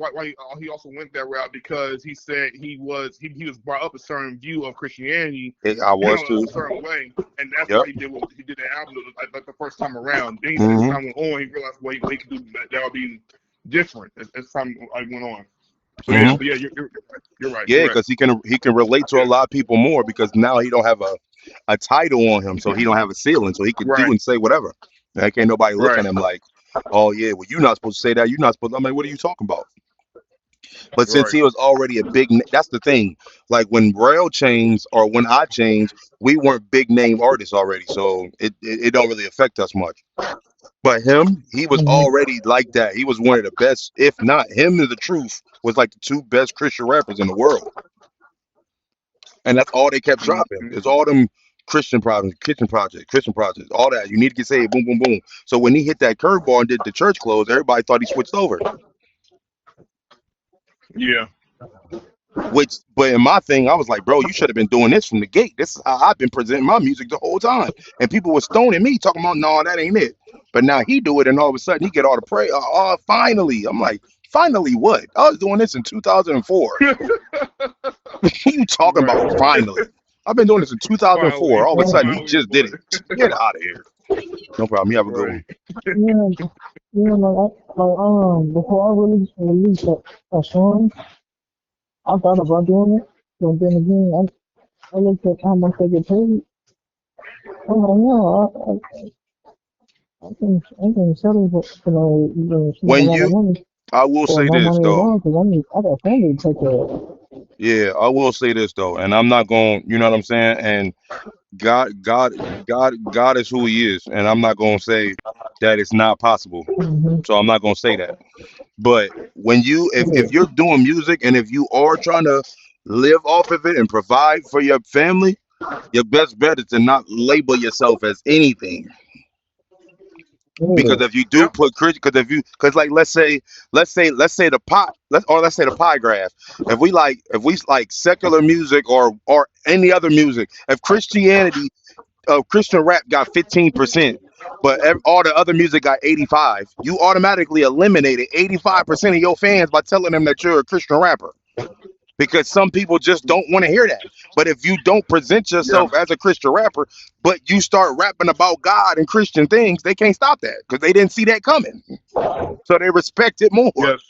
he also went that route because he said he was brought up a certain view of Christianity, I was a too. certain way, and that's Yep. why he did that album like the first time around. Then he said as Hmm. time went on, he realized what he could do that would be different as time went on. So yeah, Hmm. but yeah, you're right. Yeah, You're right. because he can relate to a lot of people more because now he don't have a title on him, so he don't have a ceiling, so he could do Right. and say whatever. Like ain't nobody look Right. at him like, oh yeah, well you're not supposed to say that. You're not supposed. I mean, what are you talking about? But since Right. he was already a that's the thing. Like when Rail changed or when I changed, we weren't big name artists already, so it don't really affect us much. But him, he was already like that. He was one of the best, if not him, to the truth was like the two best Christian rappers in the world. And that's all they kept dropping. Mhm. It's all them Christian projects, Christian projects, all that. You need to get saved, boom, boom, boom. So when he hit that curveball and did the church close, everybody thought he switched over. Yeah. But in my thing, I was like, bro, you should have been doing this from the gate. This is how I've been presenting my music the whole time. And people were stoning me, talking about, no, that ain't it. But now he do it, and all of a sudden he get all the praise. Oh, finally. I'm like, finally what? I was doing this in 2004. You talking about Right. finally? I've been doing this in 2004. Finally. All of a sudden he Finally just did what? it. Get out of here. No problem. You have a good Right. one. Yeah, before I released a song, I thought about doing it, but then again, I looked at how much they get paid. I'm like, no, I can settle for spend a When lot of you, money I will or say no this money at though. all because I got family to take care of. Yeah, I will say this though, and I'm not going. You know what I'm saying? And God is who He is, and I'm not gonna say that it's not possible. Mm-hmm. So I'm not gonna say that. But when you, if Yeah. you're doing music and if you are trying to live off of it and provide for your family, your best bet is to not label yourself as anything. Because Yeah. if you do Yep. put Christian, because like let's say the pot, let's say the pie graph. If we like secular music or any other music, if Christianity, Christian rap got 15%, but all the other music got 85, you automatically eliminated 85% of your fans by telling them that you're a Christian rapper. Because some people just don't want to hear that. But if you don't present Yeah. yourself as a Christian rapper, but you start rapping about God and Christian things, they can't stop that because they didn't see that coming. So they respect it more. Yes.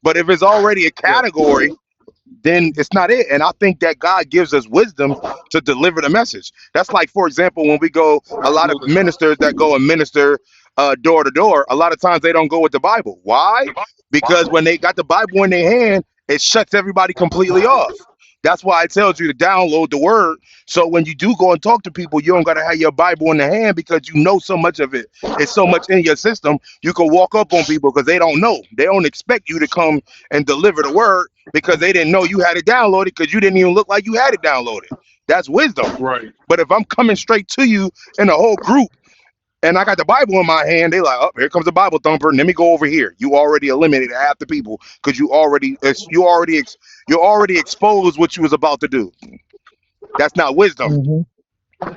But if it's already a Yes. category, then it's not it. And I think that God gives us wisdom to deliver the message. That's like, for example, when we go, a lot of Absolutely. ministers that go and minister door to door, a lot of times they don't go with the Bible. Why? Because when they got the Bible in their hand, it shuts everybody completely off. That's why it tells you to download the word. So when you do go and talk to people, you don't got to have your Bible in the hand because you know so much of it. It's so much in your system. You can walk up on people because they don't know. They don't expect you to come and deliver the word because they didn't know you had it downloaded because you didn't even look like you had it downloaded. That's wisdom. Right. But if I'm coming straight to you in a whole group and I got the Bible in my hand, they like, oh, here comes the Bible thumper. Let me go over here. You already eliminated half the people because you already exposed what you was about to do. That's not wisdom. Mm-hmm.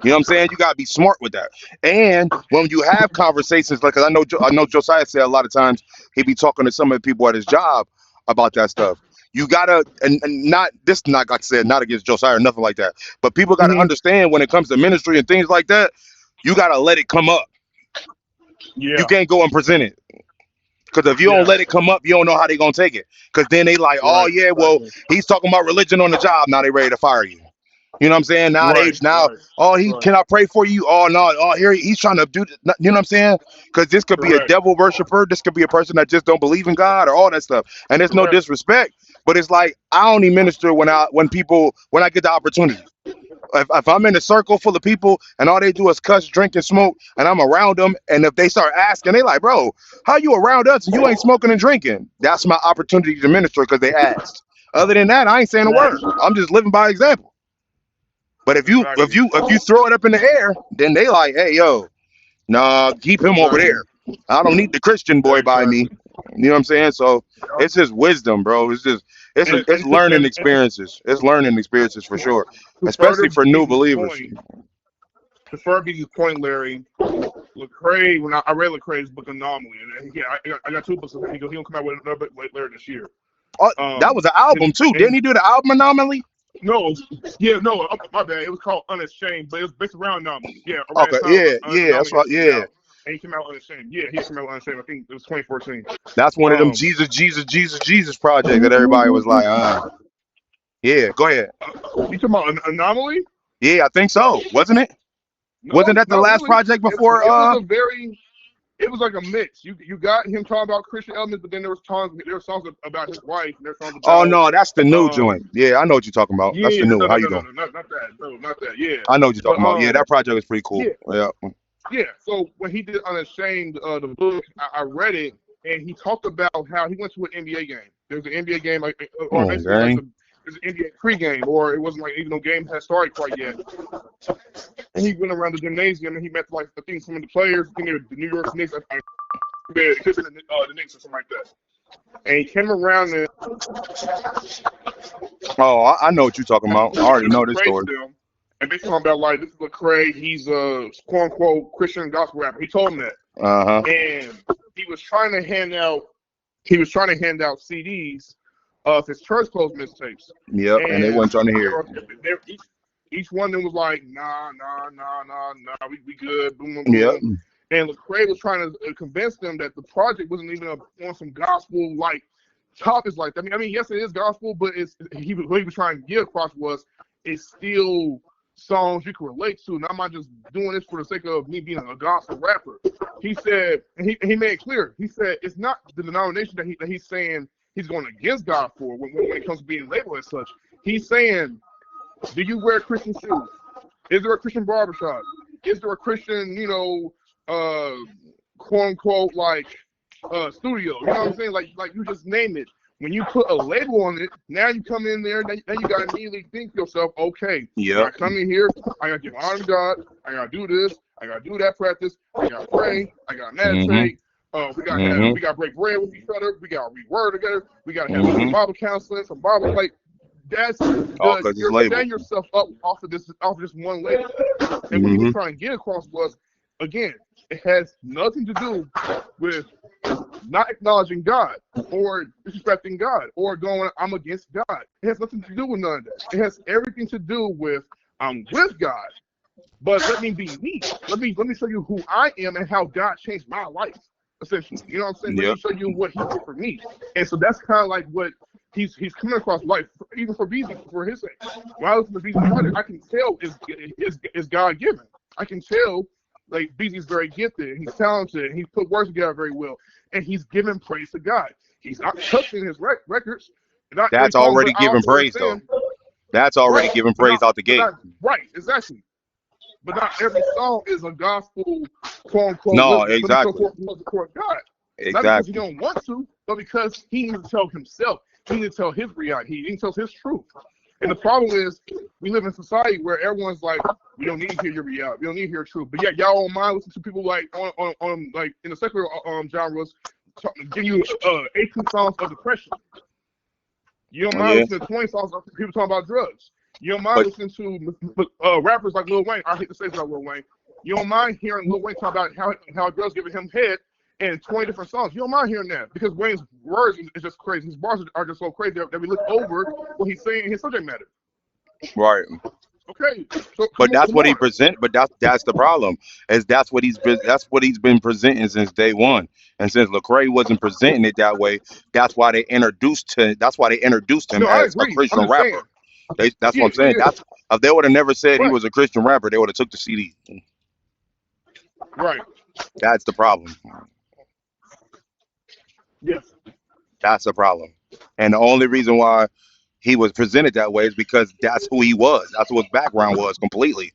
You know what I'm saying? You gotta be smart with that. And when you have conversations, like 'cause I know Josiah said a lot of times he be talking to some of the people at his job about that stuff. You gotta, and not this, not like I said, not against Josiah or nothing like that, but people gotta Mm-hmm. understand when it comes to ministry and things like that, you gotta let it come up. You Yeah. can't go and present it. Because if you don't Yeah. let it come up, you don't know how they gonna take it. Because then they like, oh Right. yeah, well, Exactly. he's talking about religion on the job. Now they ready to fire you. You know what I'm saying? Right. Right. Oh, he Right. can I pray for you? Oh no, oh here he's trying to do. You know what I'm saying? Because this could be a Correct. devil worshiper. This could be a person that just don't believe in God or all that stuff. And it's no Correct. disrespect, but it's like I only minister when I get the opportunity. If I'm in a circle full of people and all they do is cuss, drink, and smoke, and I'm around them, and if they start asking, they like, bro, how you around us and you ain't smoking and drinking? That's my opportunity to minister because they asked. Other than that, I ain't saying a Right. word. I'm just living by example. But if you if Exactly. you if you throw it up in the air, then they like, hey yo, nah, keep him over Exactly. there. I don't need the Christian boy by me. Exactly. You know what I'm saying? So Yep. it's just wisdom, bro. It's just it's And to learning and experiences. It's learning experiences for sure, to especially further for new Biggie's believers. point, to further Biggie's point, Larry, Lecrae, when I read Lecrae's book Anomaly, and I got 2 books of it. He'll come out with another book later this year. Oh, that was an album too. Didn't he do the album Anomaly? No, yeah, no, my bad. It was called Unashamed, but it was based around Anomaly. Yeah, around Okay, the time yeah, that's Anomaly right, had came yeah. out, and he came out Unashamed. Yeah, he came out Unashamed. I think it was 2014. That's one of them Um, Jesus project that everybody was like, yeah, go ahead. you talking about Anomaly? Yeah, I think so. Wasn't it? Wasn't No, that the not last really. project It, before? it was a very It was like a mix. You got him talking about Christian elements, but then there were songs about his wife, and there were songs Oh about no, that's the new joint. Yeah, I know what you're talking about. That's yeah, the new no, one. How no, you no, no, doing? no, not that, no, not that, yeah, I know what you're but talking about. Yeah, that project was pretty cool. yeah, Yeah. yeah. So when he did Unashamed, the book, I read it, and he talked about how he went to an NBA game. There's an NBA game, like, Come or on, basically like gang. there's an NBA pregame, or it wasn't like even no game had started quite yet. And he went around the gymnasium and he met like I think some of the players, I think the New York Knicks, it could have been the Knicks or something like that. And he came around and Oh, I know what you're talking about. I already know this praised story. them. And they talking about like this is Lecrae, he's a quote unquote Christian gospel rapper. He told him that. Uh-huh. And he was trying to hand out CDs of his church clothes mixtapes. Yep, and they weren't trying to hear it. Each one of them was like, nah, we good, boom, boom, Yep. boom. And Lecrae was trying to convince them that the project wasn't even on some gospel like topics like that. I mean, yes, it is gospel, but what he was trying to get across was it's still songs you can relate to. And I'm not just doing this for the sake of me being a gospel rapper. He said, and he made it clear. He said it's not the denomination that he's saying he's going against God for when it comes to being labeled as such. He's saying, do you wear Christian shoes? Is there a Christian barbershop? Is there a Christian, quote unquote, like studio? You know what I'm saying? Like you just name it. When you put a label on it, now you come in there, now you gotta immediately think to yourself, okay, when I come in here, I gotta give honor to God, I gotta do this, I gotta do that practice, I gotta pray, I gotta meditate, we gotta break bread with each other, we gotta read word together, we gotta have some Bible counseling, some Bible, like that's you're setting yourself up off of this one label. And what he was trying to get across was, again, it has nothing to do with not acknowledging God or disrespecting God or going, I'm against God. It has nothing to do with none of that. It has everything to do with, I'm with God, but let me be me. Let me show you who I am and how God changed my life, essentially. You know what I'm saying? Let me show you what he did for me. And so that's kind of like what he's coming across life, even for BZ, for his sake. When I listen to BZ, I can tell is God given. I can tell like BZ's very gifted, he's talented, and he's put words together very well, and he's giving praise to God. He's not touching his records. That's already giving praise, though. That's already giving praise out the gate. Right, exactly. But not every song is a gospel, quote unquote. No, exactly. God. Exactly. Not because he don't want to, but because he needs to tell himself. He needs to tell his reality. He needs to tell his truth. And the problem is, we live in a society where everyone's like, we don't need to hear your reality. We don't need to hear your truth. But yet, y'all don't mind listening to people like on like in the secular genres, give you 18 songs of depression. You don't mind listening to 20 songs of people talking about drugs. You don't mind listening to rappers like Lil Wayne. I hate to say about Lil Wayne. You don't mind hearing Lil Wayne talk about how a girl's giving him head in 20 different songs. You don't mind hearing that because Wayne's words is just crazy. His bars are just so crazy that we look over what he's saying in his subject matter. Right. Okay. So but that's what he present. But that's the problem. Is that's what he's been presenting since day one. And since Lecrae wasn't presenting it that way, that's why they introduced him as a Christian rapper. That's what I'm saying. Yeah. That's if they would have never said he was a Christian rapper, they would have took the CD. Right. That's the problem. Yes. That's the problem. And the only reason why he was presented that way is because that's who he was. That's what his background was completely.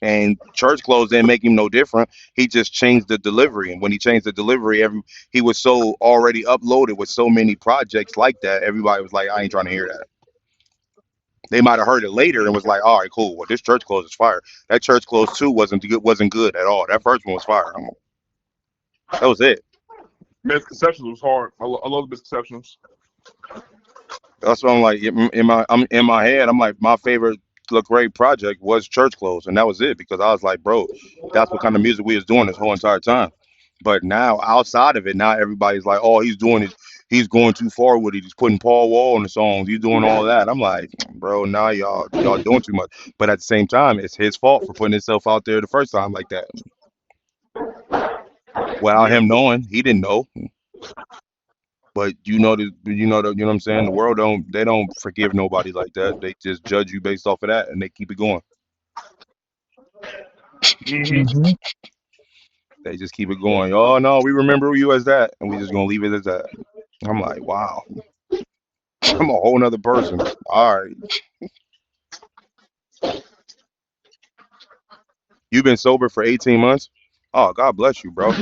And church clothes didn't make him no different. He just changed the delivery. And when he changed the delivery, he was so already uploaded with so many projects like that. Everybody was like, I ain't trying to hear that. They might have heard it later and was like, all right, cool. Well, this church clothes is fire. That church clothes too wasn't good at all. That first one was fire. That was it. Misconceptions was hard. I love the misconceptions. That's what I'm like. I'm in my head. I'm like, my favorite Lecrae project was Church Clothes, and that was it because I was like, bro, that's what kind of music we was doing this whole entire time. But now outside of it, now everybody's like, oh, he's doing it. He's going too far with it. He's putting Paul Wall on the songs. He's doing all that. I'm like, bro, now y'all doing too much. But at the same time, it's his fault for putting himself out there the first time like that. Without him knowing, he didn't know. But you know what I'm saying? The world don't forgive nobody like that. They just judge you based off of that, and they keep it going. Mm-hmm. They just keep it going. Oh no, we remember you as that, and we just gonna leave it as that. I'm like, wow, I'm a whole nother person. All right, you've been sober for 18 months. Oh, God bless you, bro.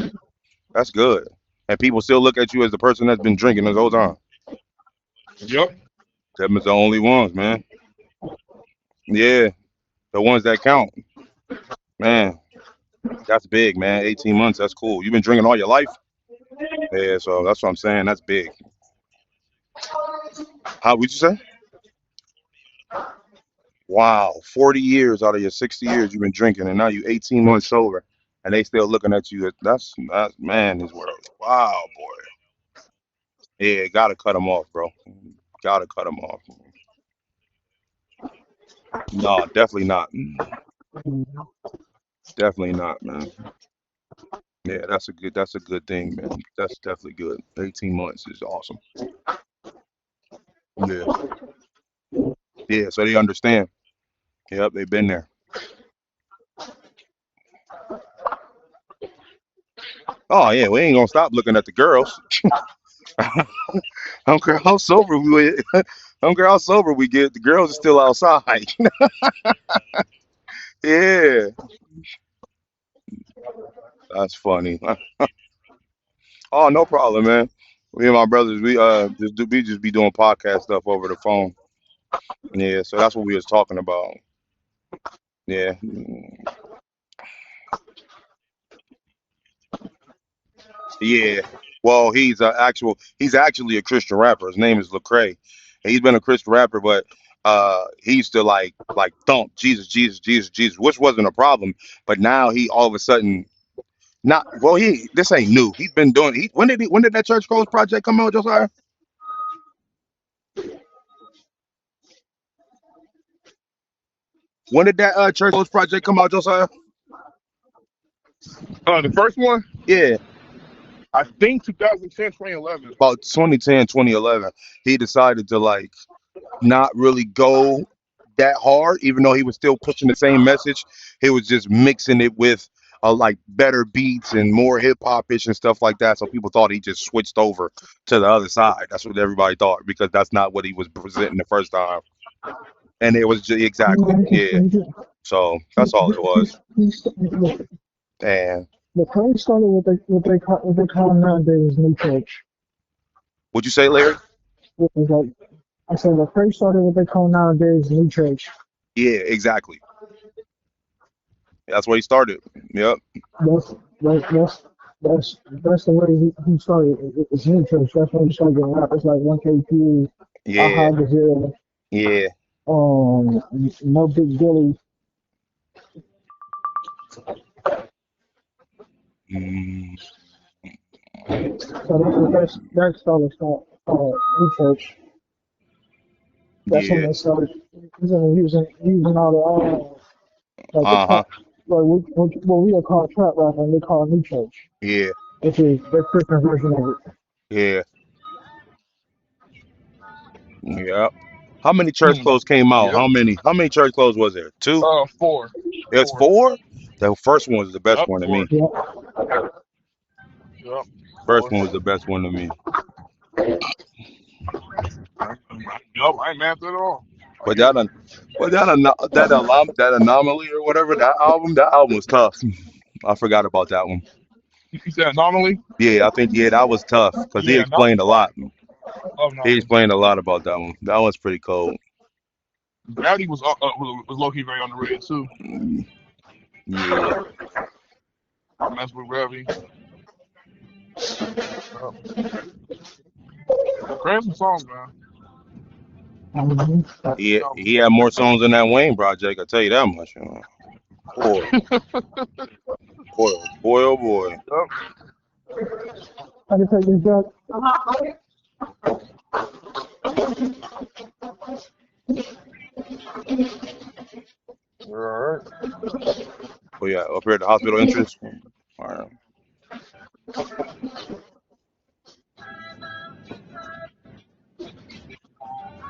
That's good. And people still look at you as the person that's been drinking this whole time. Yep. Them is the only ones, man. Yeah, the ones that count. Man, that's big, man. 18 months, that's cool. You've been drinking all your life? Yeah, so that's what I'm saying. That's big. How would you say? Wow, 40 years out of your 60 years you've been drinking, and now you 18 months sober, and they still looking at you. That's man, this world. Wow, boy. Yeah, gotta cut them off, bro. Gotta cut them off. No, definitely not. Definitely not, man. Yeah, that's a good thing, man. That's definitely good. 18 months is awesome. Yeah. Yeah, so they understand. Yep, they've been there. Oh yeah, we ain't gonna stop looking at the girls. I don't care how sober we get. The girls are still outside. Yeah, that's funny. Oh, no problem, man. Me and my brothers, we just be doing podcast stuff over the phone. Yeah, so that's what we was talking about. Yeah. Yeah. Well, he's actually a Christian rapper. His name is Lecrae. And he's been a Christian rapper, but he used to like thump Jesus, Jesus, Jesus, Jesus, which wasn't a problem. But now he all of a sudden not well, he this ain't new. He's been doing when did that Church Clothes project come out, Josiah? When did that Church Clothes project come out, Josiah? The first one, Yeah. I think 2010, 2011. About 2010, 2011. He decided to like not really go that hard, even though he was still pushing the same message. He was just mixing it with like better beats and more hip hop ish and stuff like that. So people thought he just switched over to the other side. That's what everybody thought because that's not what he was presenting the first time. And it was just exactly, yeah. So that's all it was. And the Craig started what they call nowadays new church. what'd you say, Larry? It was like I said, the Craig started what they call nowadays new church. Yeah, exactly. That's where he started. Yep. That's the way he started. It's new church. That's when he started getting rap. It's like 1KP, Yeah. Aha Gazelle, Yeah. No Big Billy. Mm, So that's started new church. That's when yeah. they started using all the like the Uh-huh. trap, like what we are called trap rap, and they call it new church, Yeah. which is the Christian version of it. Yeah. Yeah. How many church clothes came out? Yep. How many church clothes was there? Two? Four. There's Four. four? The first one was the best Yep, one to four. me. Yeah. Yep. First Four. one was the best one to me. Yep, I ain't mad at that at all. But that anomaly or whatever, that album was tough. I forgot about that one. You said Anomaly? Yeah, I think that was tough because he Yeah, explained a lot. Oh, He no. explained a lot about that one. That one's pretty cold. Gravity was low key very underrated too. Yeah. I mess with Gravity. Crazy songs, man. He had more songs than that Wayne project. I tell you that much. Boy, boy, oh boy. Yep. I can take this back. All right. Oh yeah, up here at the hospital entrance. All right.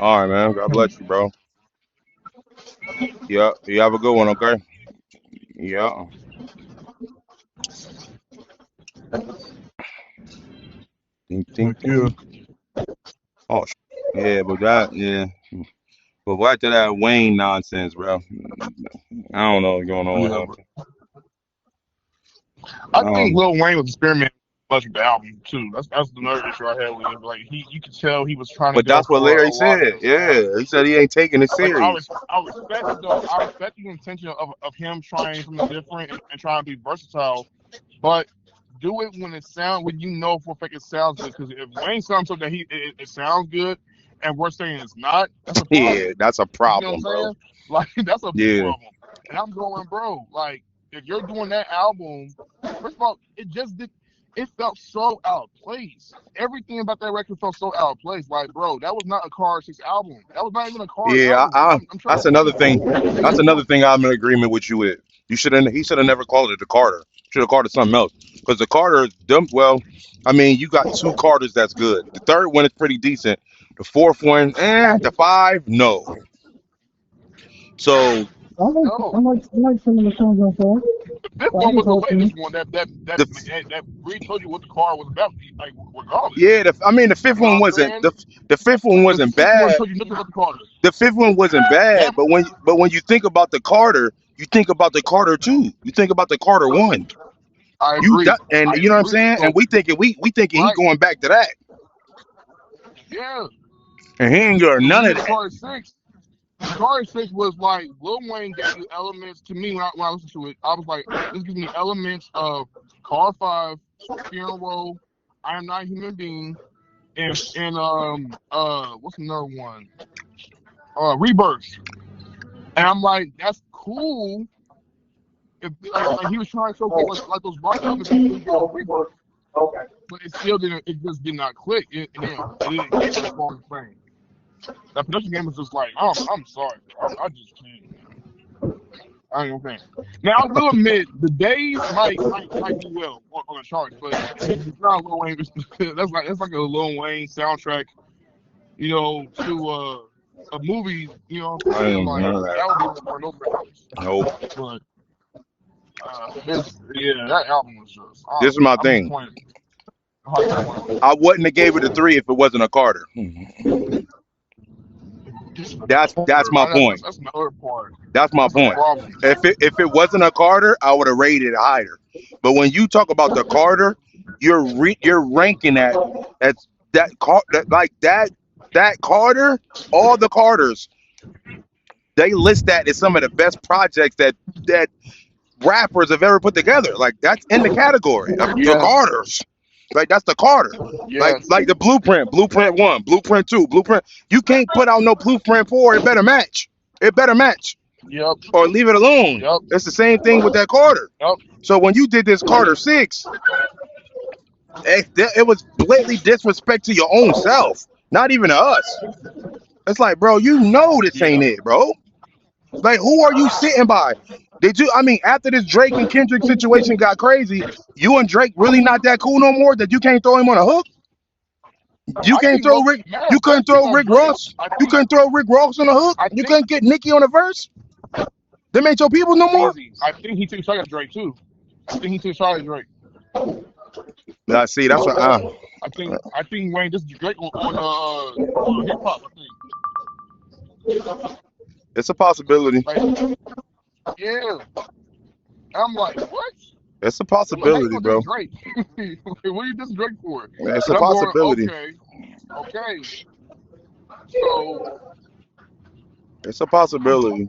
All right, man. God bless you, bro. Yeah, you have a good one, okay? Yeah. Ding, ding, ding. Oh, yeah, but back to that Wayne nonsense, bro. I don't know what's going on with him. I think Lil Wayne was experimenting much with the album too. That's the nerve issue I had with him. Like you could tell he was trying to. But that's what Larry said. Yeah, he said he ain't taking it serious. I respect it though. I respect the intention of him trying something different and trying to be versatile, but do it when you know for a fact it sounds good. Because if Wayne sounds something that it sounds good, and we're saying it's not, that's a problem. Yeah, that's a problem, you know what I'm saying? Like that's a big problem. And I'm going, bro. Like if you're doing that album, first of all, it felt so out of place. Everything about that record felt so out of place. Like, bro, that was not a Card 6 album. That was not even a Card album. That's another thing. That's another thing I'm in agreement with you with. He should have never called it the Carter. Should have called it something else. Because the Carter, well, I mean, you got two Carters that's good. The third one is pretty decent. The fourth one, the five, no. So I like some of the songs on there. The fifth one was the latest one that really told you what the car was about, like regardless. Yeah, the fifth one wasn't the fifth one wasn't bad. The fifth one wasn't bad, but when you think about the Carter, You think about the Carter 2. You think about the Carter 1. I agree. And you know what I'm saying? And we thinking he going back to that. Yeah. And he ain't doing none of that. Carter 6 was like Lil Wayne gave you elements to me when I listened to it. I was like, this gives me elements of Car 5, Funeral, I Am Not a Human Being, and what's another one? Rebirth. And I'm like, that's cool. If like he was trying to show like those rock elements Rebirth. Okay. But it still didn't. It just did not click. It didn't get the wrong thing. That production game was just like, I'm sorry, I just can't. I ain't gonna think. Now I will admit the days might do well on the charts, but it's not Lil Wayne. That's like a Lil Wayne soundtrack, you know, to a movie. You know, I ain't like none of that. that would be one of those records. Nope. But that album was just. This is my thing. I wouldn't have gave it a 3 if it wasn't a Carter. That's my point. That's another part. That's my point. If it wasn't a Carter, I would have rated it higher. But when you talk about the Carter, you're ranking that Carter, all the Carters, they list that as some of the best projects that rappers have ever put together. Like that's in the category of the Carters. Like that's the Carter. Yes. Like the Blueprint 1, Blueprint 2, Blueprint. You can't put out no Blueprint 4. It better match. Yep. Or leave it alone. Yep. It's the same thing with that Carter. Yep. So when you did this Carter 6, it was blatantly disrespect to your own self, not even to us. It's like, bro, you know this ain't it, bro. Like, who are you sitting by? After this Drake and Kendrick situation got crazy, you and Drake really not that cool no more that you can't throw him on a hook? You can't throw Rick. You couldn't throw Rick Ross. You couldn't throw Rick Ross on a hook. You couldn't get Nicki on a verse. Them ain't your people no more. I think he took a shot at Drake too. Nah, see, that's what I think Wayne, this is Drake on hip hop. I think it's a possibility. Yeah, I'm like, what? It's a possibility, bro. Drake? What are you just Drake for? It's a possibility. Okay. So it's a possibility.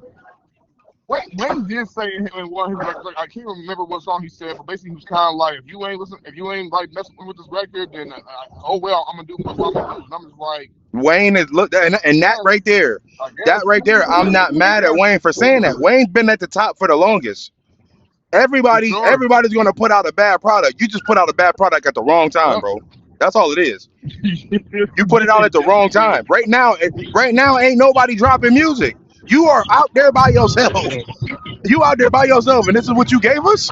Wayne did say in one of his records, I can't remember what song he said, but basically he was kind of like, if you ain't like messing with this record, then oh well, I'm gonna do what I'm gonna do. And I'm just like, Wayne is and that right there, I'm not mad at Wayne for saying that. Wayne's been at the top for the longest. Everybody's gonna put out a bad product. You just put out a bad product at the wrong time, bro. That's all it is. You put it out at the wrong time. Right now, ain't nobody dropping music. You are out there by yourself. And this is what you gave us?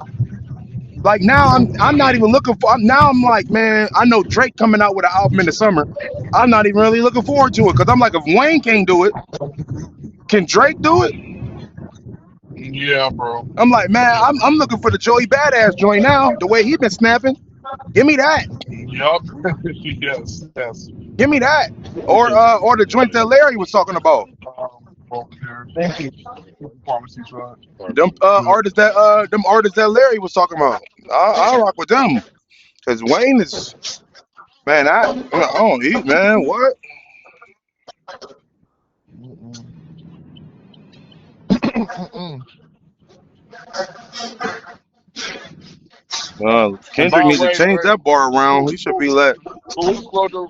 Like now I'm not even looking for I'm like, man, I know Drake coming out with an album in the summer. I'm not even really looking forward to it because I'm like, if Wayne can't do it, can Drake do it? Yeah, bro. I'm like, man, I'm looking for the Joey Badass joint now, the way he been snapping. Give me that. Yup. Yes. Give me that. Or the joint that Larry was talking about. Thank you. Them artists that Larry was talking about. I'll rock with them. Cause Wayne is, man, I don't eat, man. What? Kendrick needs to change that bar around. He should be let. Full disclosure,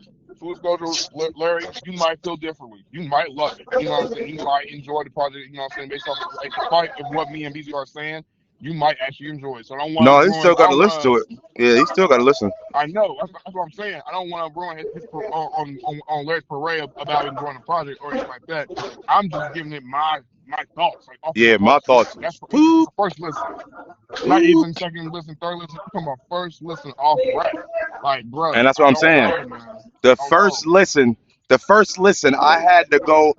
Larry, you might feel differently. You might love it. You know what I'm saying? You might enjoy the project. You know what I'm saying? Based off of what me and BZ are saying, you might actually enjoy it. So I don't want. No, he still got to listen to it. Yeah, he still got to listen. I know. That's what I'm saying. I don't want to ruin his on Larry's parade about enjoying the project or anything like that. I'm just giving it my thoughts. Like, my thoughts. That's first listen. Not even second listen, third listen. I'm talking about first listen off rap. Like, bro. And that's what I'm saying. The first listen, I had to go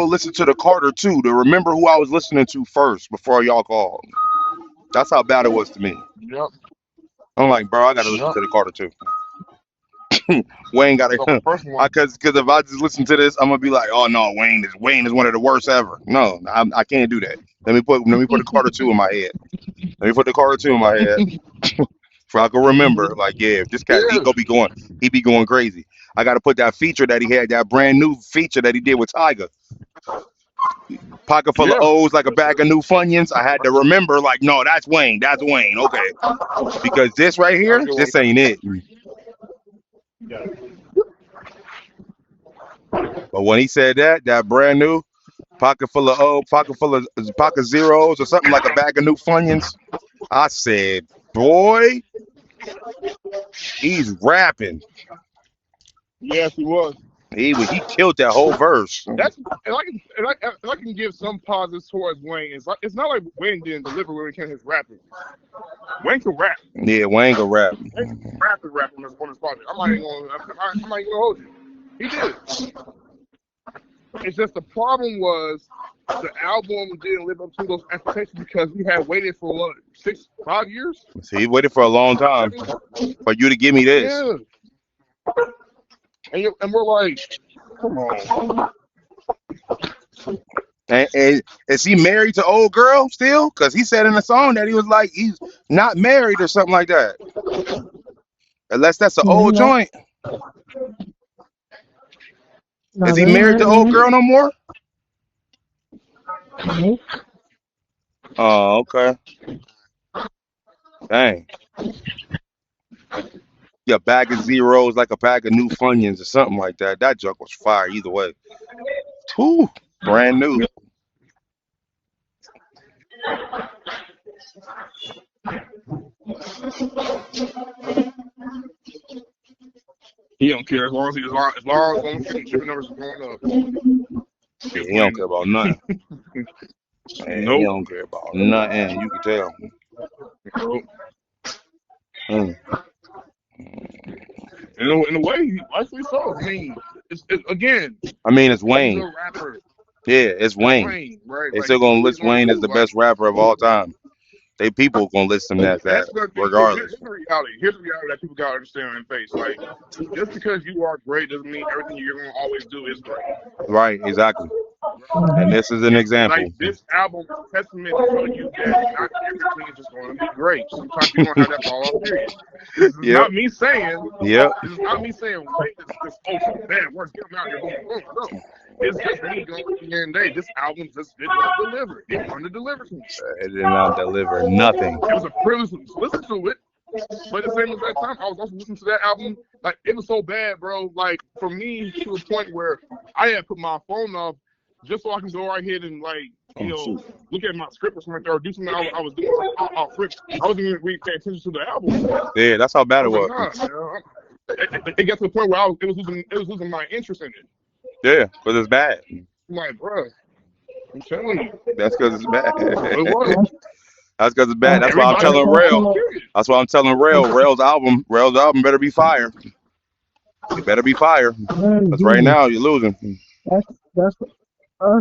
listen to the Carter 2 to remember who I was listening to first before y'all called. That's how bad it was to me. Yep. I'm like, bro, I gotta listen to the Carter 2. Wayne got So the to, first one, because if I just listen to this, I'm gonna be like, oh no, Wayne is one of the worst ever. No, I can't do that. Let me put a Carter 2 in my head. Let me put the Carter 2 in my head, so I can remember. Like, yeah, if this cat yeah, he be going crazy. I got to put that feature that he had, that brand new feature that he did with Tiger. Pocket full of yeah. O's like a bag of new Funyuns. I had to remember, like, no, that's Wayne. That's Wayne. Okay. Because this right I here, get what this ain't it. But when he said that brand new pocket zeros or something like a bag of new Funyuns, I said, boy, he's rapping. Yes, he was. He killed that whole verse. That's and I can give some positives towards Wayne. It's not like Wayne didn't deliver when it came to his rapping. Wayne can rap. Yeah, Wayne can rap. Wayne can rap on his project. I'm not even gonna hold you. He did. It's just the problem was the album didn't live up to those expectations because we had waited for what 5 years. So he waited for a long time for you to give me this. Yeah. And we're like, come on. And is he married to old girl still? Because he said in the song that he was like he's not married or something like that. Unless that's an old joint. Is he married to old girl no more? Oh, okay. Dang. Yeah, bag of zeros like a bag of new Funyuns or something like that. That joke was fire either way. Whew, brand new. He don't care as long as shipping numbers are going up. Yeah, he don't care about nothing. Nope. He don't care about nothing. You can tell. Nope. Mm. In a way, rightfully so. I mean, it's again. I mean, it's Wayne. He's a rapper. Yeah, it's Wayne. Right? They still gonna list Wayne as the best rapper of all time. They people gonna list him as that regardless. Here's the reality. Here's the reality that people gotta understand and face. Like, just because you are great doesn't mean everything you're gonna always do is great. Right, exactly. And this is an example. Like this album is a testament to show you that not everything is just going to be great. Sometimes you're gonna have that fall off period. This is not me saying. Yep. This is not me saying. Wait, this ultra bad work. Get them out here. Boom. No. It's just me going at the end of the day. This album just did not deliver. It under-delivered to me. It did not deliver nothing. It was a privilege to listen to it. But at the same time, I was also listening to that album. Like, it was so bad, bro. Like, for me, to a point where I had to put my phone off just so I can go right ahead and, like, look at my script or something like that, or do something I was doing off script. I wasn't even really paying attention to the album. Yeah, that's how bad it was. It got to the point where it was losing my interest in it. Yeah, because it's bad. I'm like, bro, I'm telling you. That's because it's bad. It was. That's because it's bad. That's why I'm telling Rail. That's why I'm telling Rail. Rail's album better be fire. It better be fire. Because right now you're losing. That's I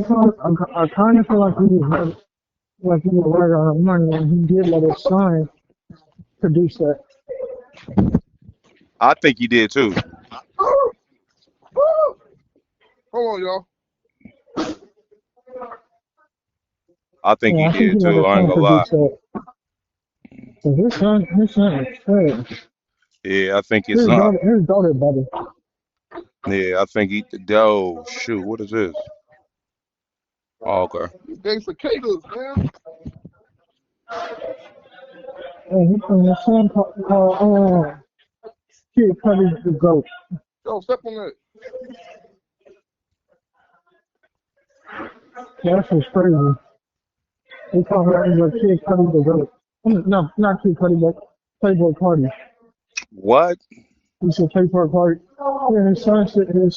kind of feel like he was right on the money, and he did let his son produce that. I think he did too. Hold on, y'all. I think he did too. I ain't gonna lie. So his son is trash. Yeah, I think his daughter, buddy. Yeah, I think he. Oh shoot, what is this? Oh, okay. These cicadas, man. And his son called Kid Cudi the GOAT. Yo, step on that. That's just crazy. They call her Kid Cudi the GOAT. No, not Kid Cudi, but Playboy Cardi. What? He said Playboy Cardi. Yeah, his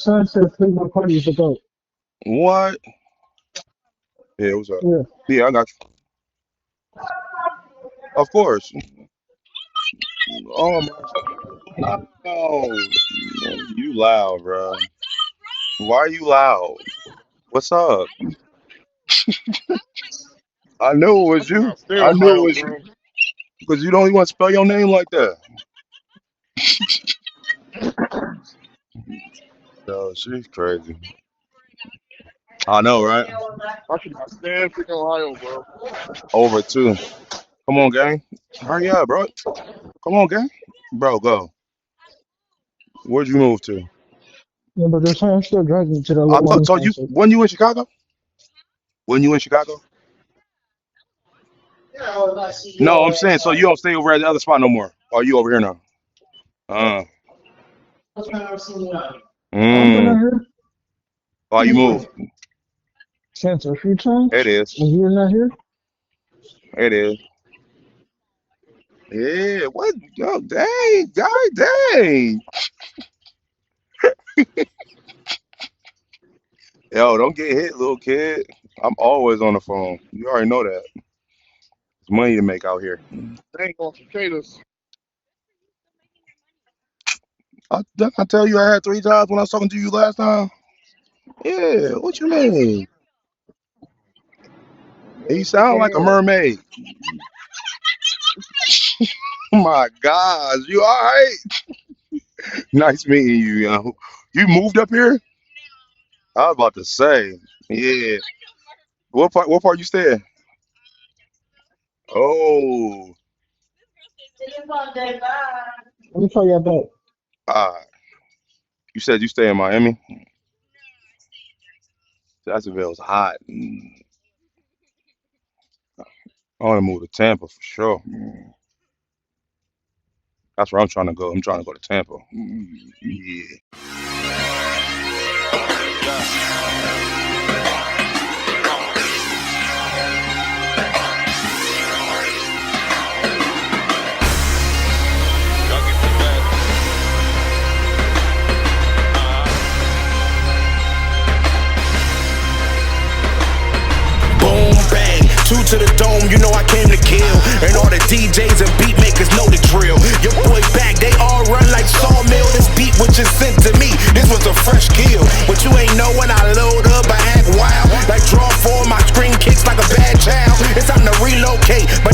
son said Playboy Cardi is the GOAT. What? Yeah, what's up? Yeah, I got you. Of course. Oh my! Oh, you loud, bro. Why are you loud? What's up? I knew it was you. I knew it was you. Because you don't even want to spell your name like that. Yo, she's crazy. I know, right? I cannot stand freaking Ohio, bro. Over 2. Come on, gang. Hurry up, bro. Come on, gang. Bro, go. Where'd you move to? Yeah, but they're saying still dragging to the I one told you, concert. when you in Chicago? When you in Chicago? No, I'm saying, so you don't stay over at the other spot no more. Or are you over here now? I'm not Mm. here. Why you move? Since a few times. It is. And you're not here? It is. Yeah, what? Yo, dang, God, dang. Yo, don't get hit, little kid. I'm always on the phone. You already know that. There's money to make out here. They ain't gonna educate us. Didn't I tell you I had 3 jobs when I was talking to you last time? Yeah, what you mean? You sound like a mermaid. Oh my gosh, you all right? Nice meeting you, yo. You moved up here? I was about to say, yeah. What part you staying? Oh, Let me call you back. you said you stay in Miami? Jacksonville's hot. I want to move to Tampa for sure. That's where I'm trying to go. I'm trying to go to Tampa. Yeah. Boom, bang, 2 to the dome, you know I came to kill. And all the DJs and beat makers know the drill. Your boy back, they all run like sawmill. This beat was just sent to me, this was a fresh kill. But you ain't know when I load up, I act wild. Like draw 4, my screen kicks like a bad child. It's time to relocate, but